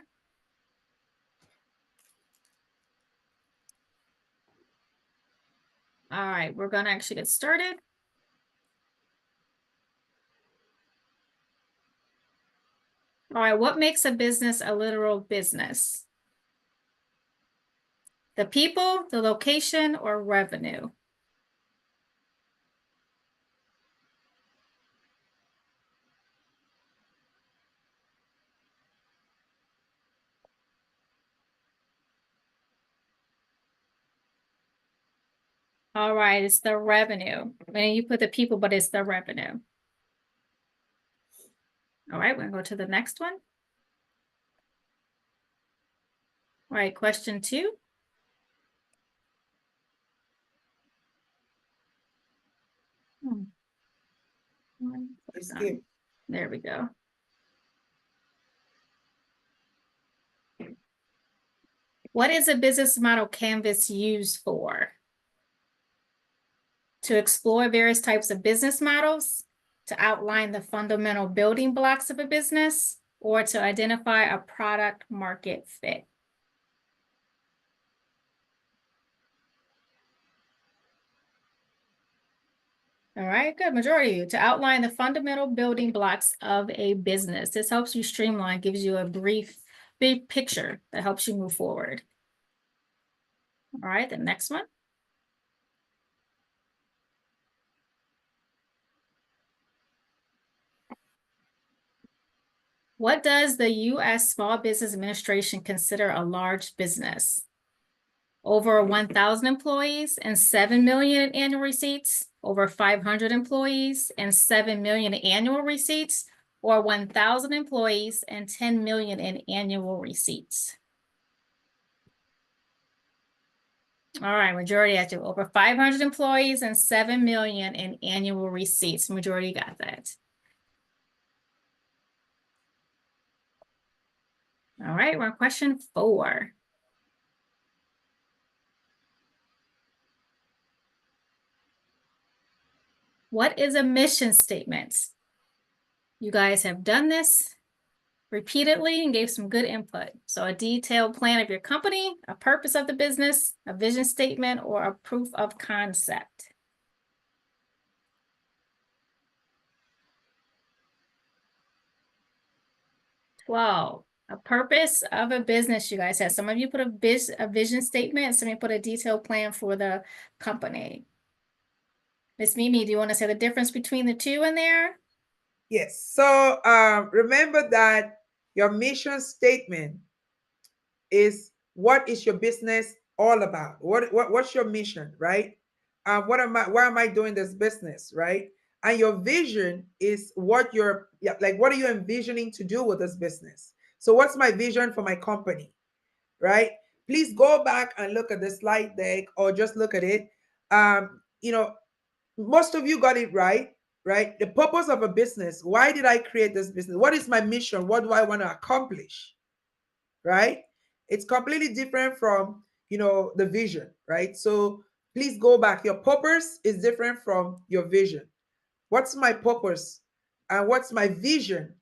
All right, we're gonna actually get started. All right, what makes a business a literal business? The people, the location, or revenue? All right, it's the revenue. I mean, you put the people, but it's the revenue. All right, we're gonna go to the next one. All right, question 2. There we go. What is a business model canvas used for? To explore various types of business models, to outline the fundamental building blocks of a business, or to identify a product market fit? All right, good. Majority of you. To outline the fundamental building blocks of a business. This helps you streamline, gives you a big picture that helps you move forward. All right, the next one. What does the U.S. Small Business Administration consider a large business? Over 1,000 employees and 7 million in annual receipts, over 500 employees and 7 million in annual receipts, or 1,000 employees and 10 million in annual receipts? All right, majority at you. Over 500 employees and 7 million in annual receipts. Majority got that. All right, we're on question 4. What is a mission statement? You guys have done this repeatedly and gave some good input. So a detailed plan of your company, a purpose of the business, a vision statement, or a proof of concept. Wow, a purpose of a business, you guys have. Some of you put a vision statement, some of you put a detailed plan for the company. Miss Mimi, do you want to say the difference between the two in there? Yes. So remember that your mission statement is what is your business all about? What's your mission, right? Why am I doing this business, right? And your vision is what you're, like, what are you envisioning to do with this business? So what's my vision for my company, right? Please go back and look at the slide deck or just look at it. You know, most of you got it right, right? The purpose of a business. Why did I create this business? What is my mission? What do I want to accomplish? Right? It's completely different from, the vision, right? So please go back. Your purpose is different from your vision. What's my purpose? And what's my vision?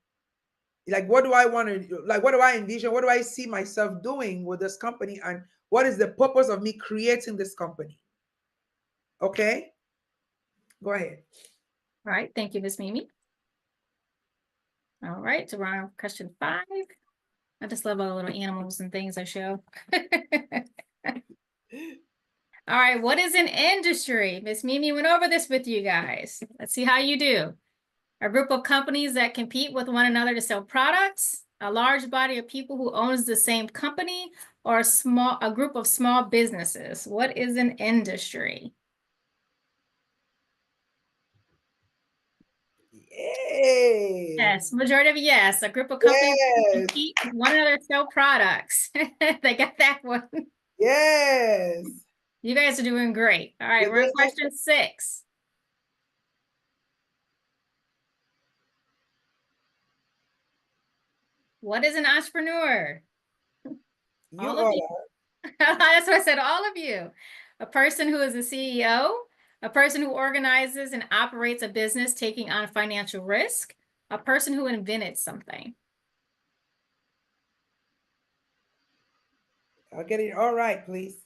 Like, what do I want to, like, what do I envision? What do I see myself doing with this company? And what is the purpose of me creating this company? Okay? Go ahead. All right, thank you, Ms. Mimi. All right, so we're on question 5. I just love all the little animals and things I show. All right, what is an industry? Ms. Mimi went over this with you guys. Let's see how you do. A group of companies that compete with one another to sell products, a large body of people who owns the same company, or a group of small businesses. What is an industry? Yay. Yes, majority of yes. A group of companies that compete with one another to sell products. They got that one. Yes. You guys are doing great. All right, we're on question 6. What is an entrepreneur? All of you. That's what I said, all of you. A person who is a CEO, a person who organizes and operates a business taking on financial risk, a person who invented something. I'll get it all right, please.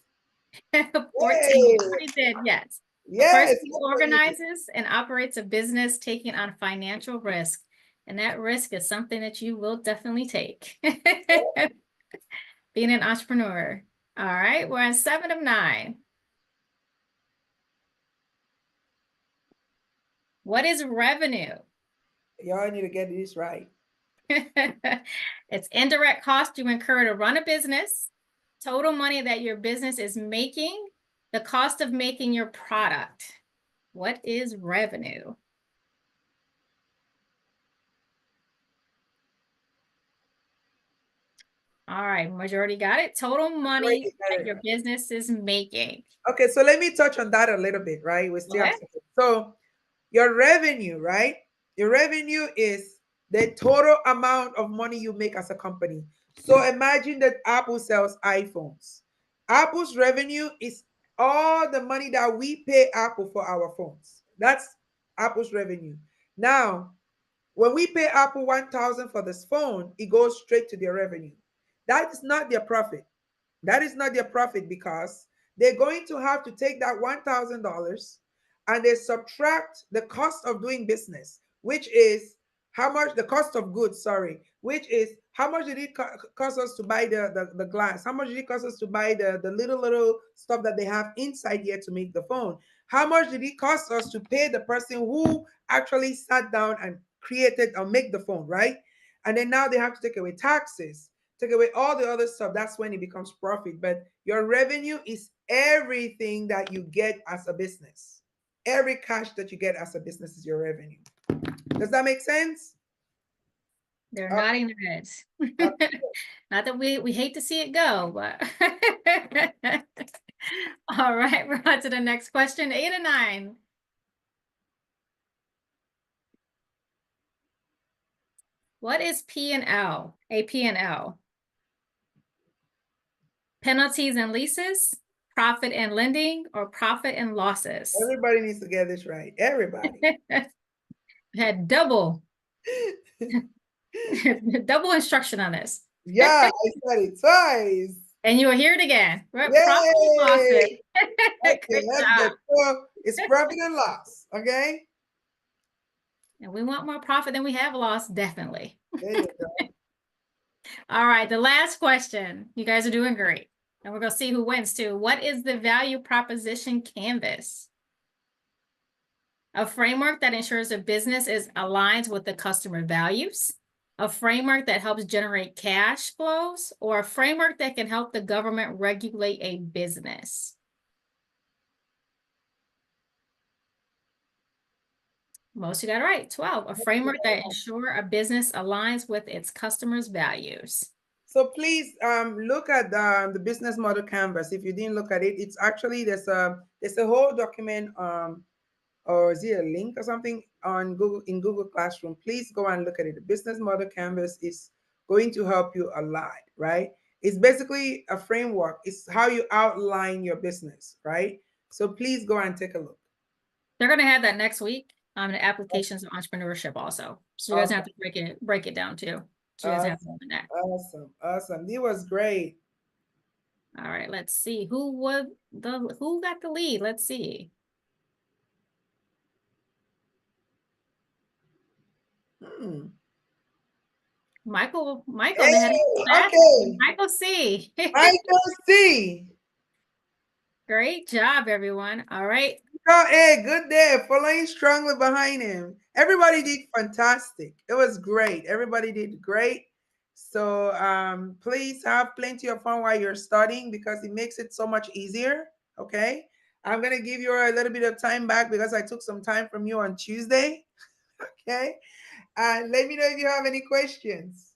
14. Somebody did, yes. Yes. A person who organizes and operates a business taking on financial risk. And that risk is something that you will definitely take. Being an entrepreneur. All right, we're on 7 of 9. What is revenue? Y'all need to get this right. It's indirect cost you incur to run a business, total money that your business is making, the cost of making your product. What is revenue? All right, majority got it. Total money that your business is making. Okay, so let me touch on that a little bit, right? We still have so your revenue, right? Your revenue is the total amount of money you make as a company. So imagine that Apple sells iPhones. Apple's revenue is all the money that we pay Apple for our phones. That's Apple's revenue. Now, when we pay Apple 1,000 for this phone, it goes straight to their revenue. That is not their profit. That is not their profit because they're going to have to take that $1,000 and they subtract the cost of doing business, which is how much the cost of goods, sorry, which is how much did it cost us to buy the glass? How much did it cost us to buy the little stuff that they have inside here to make the phone? How much did it cost us to pay the person who actually sat down and created or make the phone, right? And then now they have to take away taxes, take away all the other stuff. That's when it becomes profit. But your revenue is everything that you get as a business. Every cash that you get as a business is your revenue. Does that make sense? They're nodding their heads. Not that we hate to see it go, but all right, we're on to the next question. 8 and 9. What is P&L? A P&L. Penalties and leases, profit and lending, or profit and losses? Everybody needs to get this right. Everybody. Had double instruction on this. Yeah, I said it twice. And you will hear it again. Right? Yay! Profit and losses. Okay, let's get it's profit and loss. Okay. And we want more profit than we have lost, definitely. There you go. All right, the last question. You guys are doing great. And we're going to see who wins too. What is the value proposition canvas? A framework that ensures a business is aligned with the customer values, a framework that helps generate cash flows, or a framework that can help the government regulate a business? Most you got it right. 12, a framework that ensure a business aligns with its customers' values. So please look at the business model canvas. If you didn't look at it, it's actually there's a whole document or is it a link or something on Google in Google Classroom. Please go and look at it. The business model canvas is going to help you a lot, right? It's basically a framework. It's how you outline your business, right? So please go and take a look. They're going to have that next week on the applications of entrepreneurship also. So you guys have to break it down too. So you guys have to open that. Awesome. It was great. All right, let's see who got the lead. Let's see. Michael, Hey, okay. Michael C. Michael C. Great job, everyone. All right. Oh, hey, good there. Following strongly behind him. Everybody did fantastic. It was great. Everybody did great. So please have plenty of fun while you're studying because it makes it so much easier. Okay. I'm gonna give you a little bit of time back because I took some time from you on Tuesday. Okay. And let me know if you have any questions.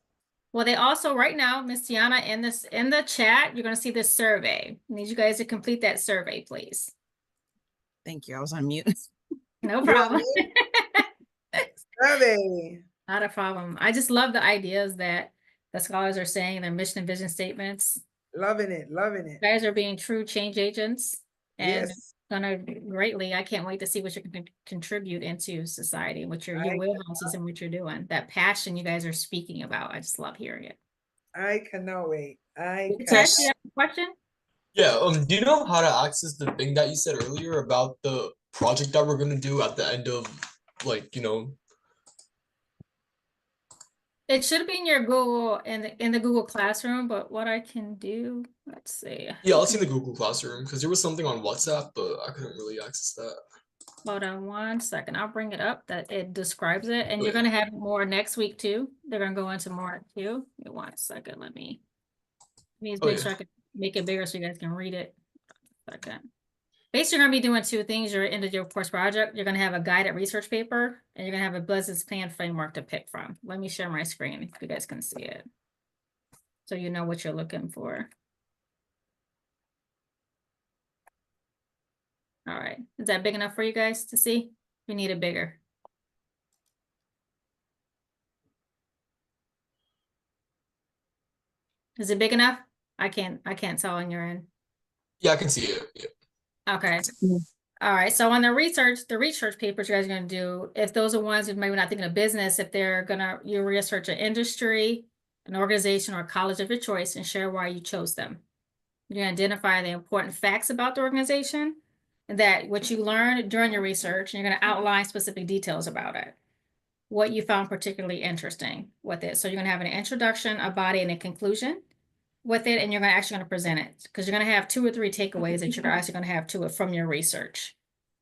Well, they also right now, Miss Tiana, in the chat, you're gonna see this survey. I need you guys to complete that survey, please. Thank you. I was on mute. No problem. Survey. Not a problem. I just love the ideas that the scholars are saying, their mission and vision statements. Loving it. You guys are being true change agents. And yes. Gonna greatly. I can't wait to see what you can contribute into society, what your wheelhouses and what you're doing. That passion you guys are speaking about. I just love hearing it. I cannot wait. Question? Yeah. Do you know how to access the thing that you said earlier about the project that we're gonna do at the end of, like, It should be in your Google in the Google Classroom, but what I can do, let's see. Yeah, I'll see in the Google Classroom because there was something on WhatsApp, but I couldn't really access that. Hold on 1 second. I'll bring it up that it describes it, and you're gonna have more next week too. They're gonna go into more too. Give me 1 second. Let me make sure I can make it bigger so you guys can read it. Second. Basically, you're going to be doing two things. You're into your course project. You're going to have a guided research paper, and you're going to have a business plan framework to pick from. Let me share my screen if you guys can see it, so you know what you're looking for. All right. Is that big enough for you guys to see? We need it bigger. Is it big enough? I can't tell on your end. Yeah, I can see it. Yeah. Okay. All right. So on the research papers you guys are going to do, if those are ones who maybe not thinking of business, if they're you research an industry, an organization, or a college of your choice and share why you chose them. You're going to identify the important facts about the organization and that what you learned during your research, and you're going to outline specific details about it. What you found particularly interesting with it. So you're going to have an introduction, a body, and a conclusion with it, and you're actually going to present it because you're going to have 2 or 3 takeaways that you're actually going to have to it from your research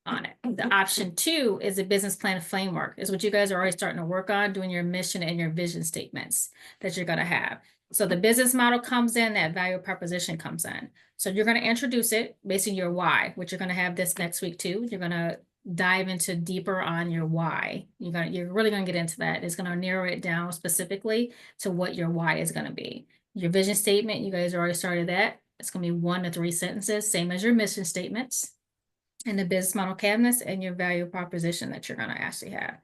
on it. The option 2 is a business plan framework, is what you guys are already starting to work on, doing your mission and your vision statements that you're going to have. So the business model comes in, that value proposition comes in. So you're going to introduce it based on your why, which you're going to have this next week too. You're going to dive into deeper on your why. You're really going to get into that. It's going to narrow it down specifically to what your why is going to be. Your vision statement, you guys already started that. It's going to be 1 to 3 sentences, same as your mission statements, and the business model canvas, and your value proposition that you're going to actually have.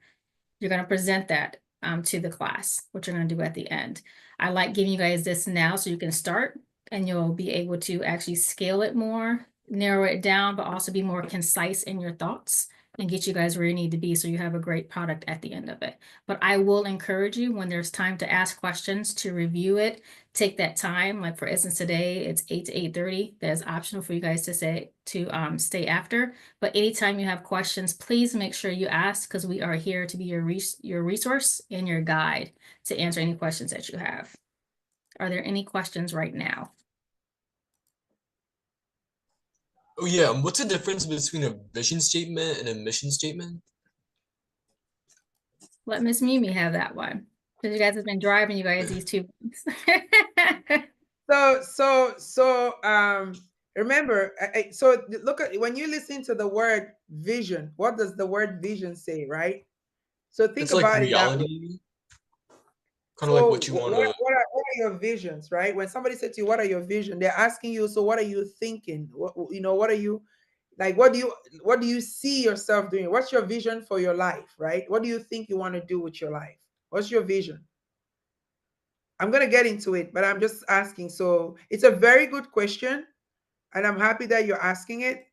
You're going to present that to the class, what you're going to do at the end. I like giving you guys this now so you can start, and you'll be able to actually scale it more, narrow it down, but also be more concise in your thoughts and get you guys where you need to be so you have a great product at the end of it. But I will encourage you when there's time to ask questions, to review it, take that time. Like for instance, today it's 8 to 8:30. That's optional for you guys to stay after. But anytime you have questions, please make sure you ask, because we are here to be your resource and your guide to answer any questions that you have. Are there any questions right now? Oh yeah, what's the difference between a vision statement and a mission statement? Let Miss Mimi have that one, because you guys have been driving you guys these 2 weeks. Remember, so look at when you listen to the word vision, what does the word vision say, right? So think It's like about it that way. reality, kind of like So what you want to. what are your visions, right? When somebody said to you, what are your vision? They're asking you, so what are you thinking? What are you like? What do you see yourself doing? What's your vision for your life, right? What do you think you want to do with your life? What's your vision? I'm going to get into it, but I'm just asking. So it's a very good question, and I'm happy that you're asking it.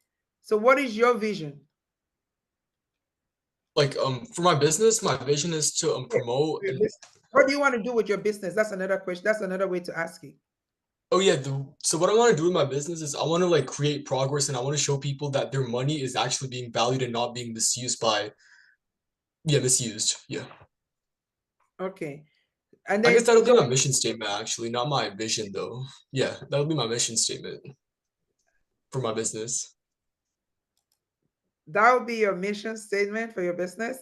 So what is your vision? Like for my business, my vision is to promote and What do you want to do with your business? That's another question. That's another way to ask it. oh yeah, so what I want to do with my business is I want to like create progress and I want to show people that their money is actually being valued and not being misused by misused. Yeah. Okay. And I guess then that'll be so my mission statement actually, not my vision though. Yeah, that'll be my mission statement for my business. that would be your mission statement for your business.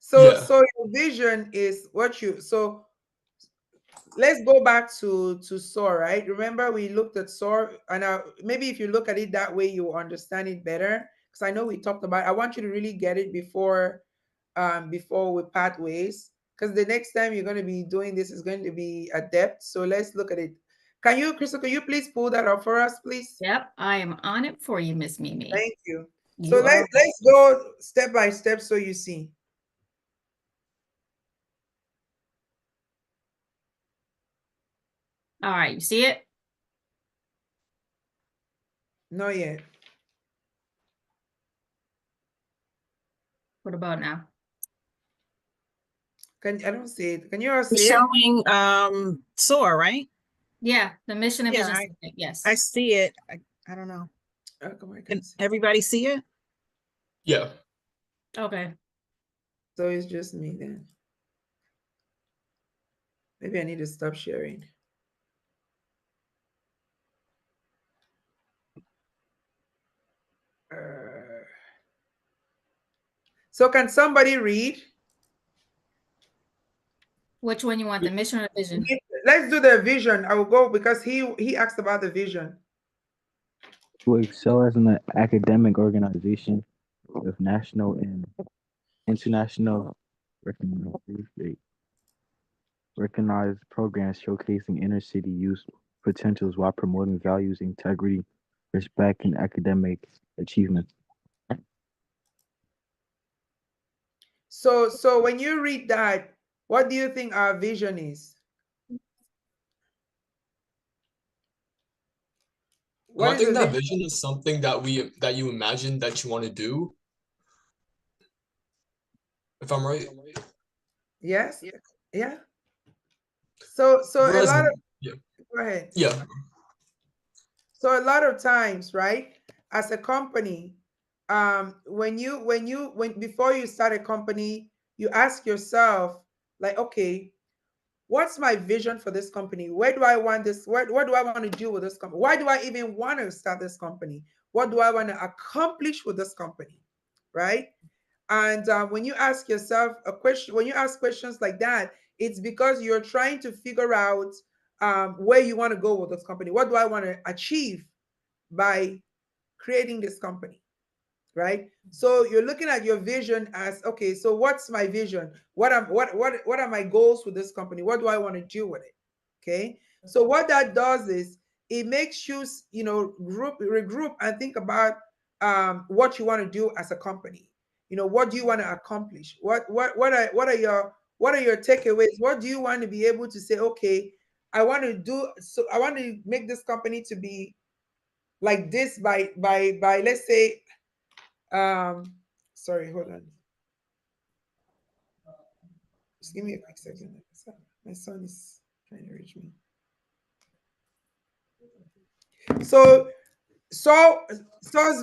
So Yeah. so your vision is what you so let's go back to SOAR, right? Remember we looked at SOAR, and maybe if you look at it that way, you will understand it better. Because I know we talked about. I want you to really get it before we part ways. Because the next time you're going to be doing this is going to be a depth. So let's look at it. Can you, Crystal? Can you please pull that up for us, please? Yep, I am on it for you, Miss Mimi. Thank you. So You are let's go step by step so you see. all right. You see it? Not yet. What about now? I don't see it. Can you all It's see it? showing SOAR, right? Yeah, the mission and Yeah, vision statement. Yes. I see it. I don't know. Can everybody see it? Yeah. Okay. So it's just me then. Maybe I need to stop sharing. So can somebody read? Which one you want, the mission or the vision? Let's do the vision. I will go because he asked about the vision. To excel as an academic organization with national and international recognized programs showcasing inner city youth potentials while promoting values, integrity, respect, and academic achievements. So when you read that, what do you think our vision is? I think that vision is something that you imagine that you want to do. If I'm right. Yes. Yeah. So a lot of go ahead. Yeah. So a lot of times, right, as a company, when before you start a company, you ask yourself, like, okay, what's my vision for this company? Where do I want this? What do I want to do with this company? Why do I even want to start this company? What do I want to accomplish with this company? Right? And when you ask yourself a question, when you ask questions like that, it's because you're trying to figure out where you want to go with this company. What do I want to achieve by creating this company? Right? So you're looking at your vision as, okay, so what's my vision? What are my goals with this company? What do I want to do with it? Okay. So what that does is it makes you, regroup and think about what you want to do as a company. What do you want to accomplish? What are your takeaways? What do you want to be able to say, okay, I want to make this company to be like this by let's say sorry, hold on. Just give me a quick second. My son is trying to reach me. So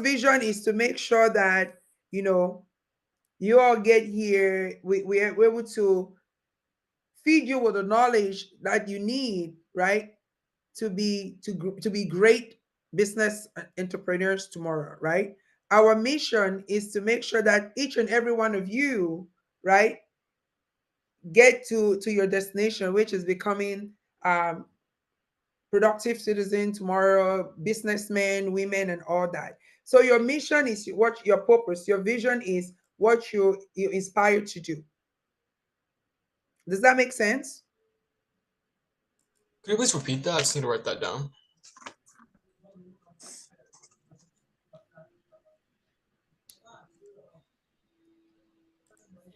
vision is to make sure that you all get here. We're able to feed you with the knowledge that you need, right, to be great business entrepreneurs tomorrow, right? Our mission is to make sure that each and every one of you, right, get to your destination, which is becoming productive citizen tomorrow, businessmen, women, and all that. So your mission is what your purpose, your vision is what you inspired to do. Does that make sense? Can you please repeat that? I just need to write that down.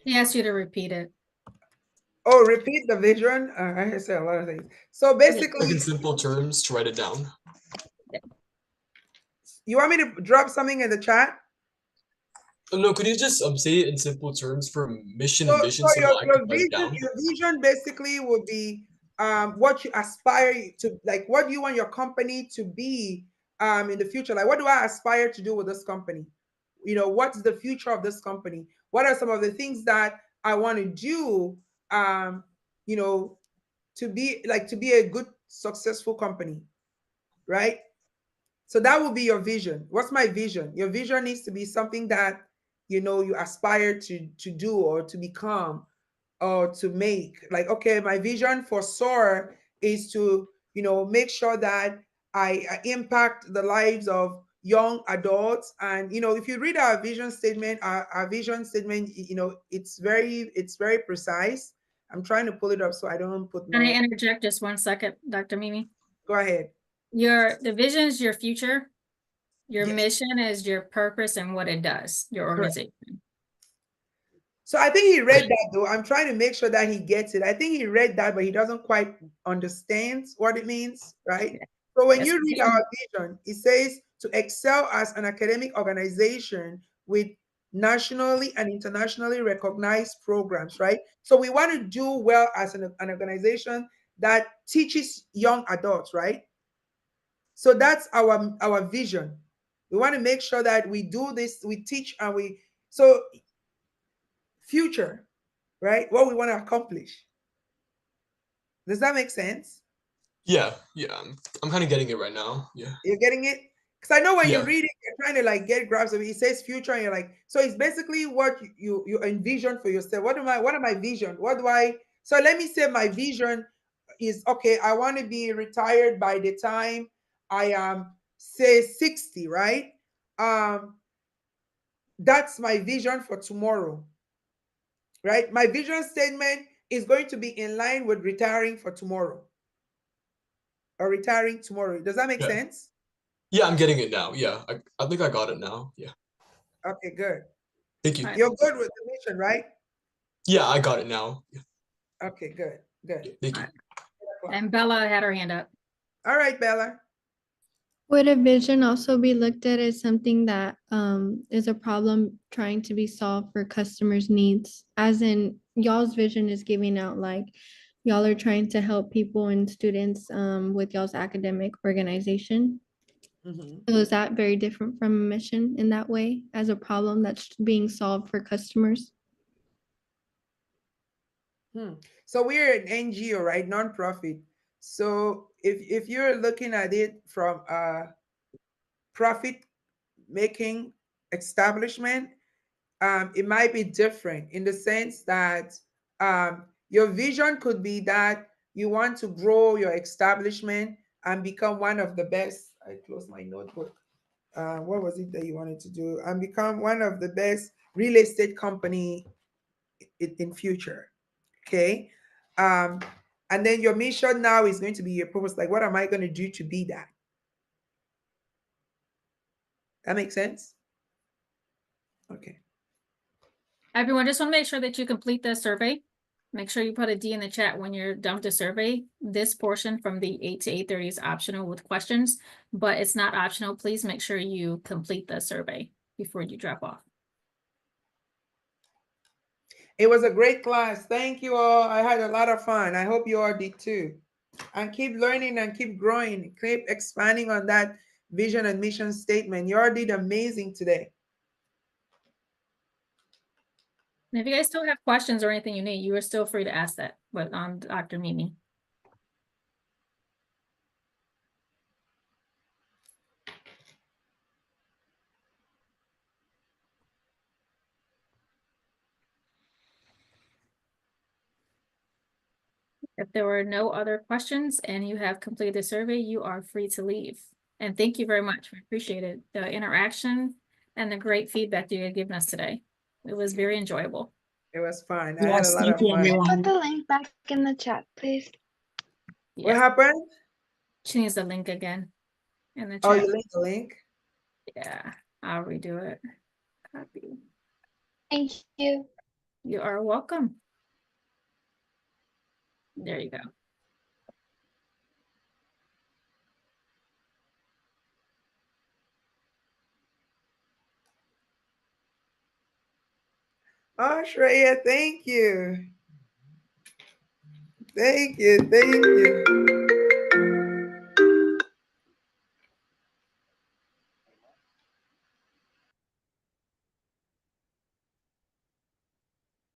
He asked you to repeat it. Oh, repeat the vision. I said a lot of things. So Like basically, in simple terms, to write it down. you want me to drop something in the chat? No, could you just say it in simple terms for mission So, and vision so that I can write it down? your vision basically would be what you aspire to, like what do you want your company to be in the future? Like what do I aspire to do with this company? You know, what's the future of this company? What are some of the things that I want to do you know, to be a good successful company, right? So that will be your vision. What's my vision? Your vision needs to be something that you know you aspire to do or to become or to make. Like, okay, my vision for SOAR is to, you know, make sure that I impact the lives of young adults. And you know, if you read our vision statement, our vision statement, you know, it's very precise. I'm trying to pull it up so I don't put Can I no. interject just 1 second, Dr. Mimi? Go ahead. The vision is your future. Your mission is your purpose and what it does, your Correct. organization. So I think he read that though. I'm trying to make sure that he gets it. I think he read that, but he doesn't quite understand what it means, right? So when Yes. you read our vision, it says to excel as an academic organization with nationally and internationally recognized programs, right? So we want to do well as an organization that teaches young adults, right? So that's our vision. We want to make sure that we do this, we teach and we so future, right? What we want to accomplish. Does that make sense? Yeah, I'm kind of getting it right now. Yeah. You're getting it? Because I know when you Yeah. read it, you're trying to like get grabs of it. It says future, and you're like, so it's basically what you envision for yourself. What are my vision? What do I so let me say my vision is okay, I want to be retired by the time I am say 60, right? That's my vision for tomorrow. Right? My vision statement is going to be in line with retiring for tomorrow. Or retiring tomorrow. Does that make Yeah. sense? Yeah, I'm getting it now. Yeah, I think I got it now. Yeah. Okay, good. Thank you. You're good with the mission, right? Yeah, I got it now. Yeah. Okay, good. Good. Thank you. And Bella had her hand up. All right, Bella. Would a vision also be looked at as something that is a problem trying to be solved for customers' needs? As in, y'all's vision is giving out like y'all are trying to help people and students with y'all's academic organization. So is that very different from a mission in that way as a problem that's being solved for customers? So we're an NGO, right? Nonprofit. So if you're looking at it from a profit making establishment, it might be different in the sense that your vision could be that you want to grow your establishment and become one of the best. I closed my notebook. What was it that you wanted to do? And become one of the best real estate company in future. Okay. And then your mission now is going to be your purpose. Like, what am I going to do to be that? That makes sense? Okay. Everyone, just want to make sure that you complete the survey. Make sure you put a D in the chat when you're done with the survey. This portion from the 8 to 8:30 is optional with questions, but it's not optional. Please make sure you complete the survey before you drop off. It was a great class. Thank you all. I had a lot of fun. I hope you all did too. And keep learning and keep growing. Keep expanding on that vision and mission statement. You all did amazing today. And if you guys still have questions or anything you need, you are still free to ask that with Dr. Mimi. If there were no other questions and you have completed the survey, you are free to leave. And thank you very much. We appreciate it. The interaction and the great feedback you have given us today. It was very enjoyable. It was fun. I had a Yes, lot thank of you, fun. Put everyone. the link back in the chat, please. What Yeah, happened? she needs the link again in the Oh, chat. you linked the link? Yeah, I'll redo it. Copy. Thank you. You are welcome. There you go. Oh, Shreya, thank you. Thank you. Thank you.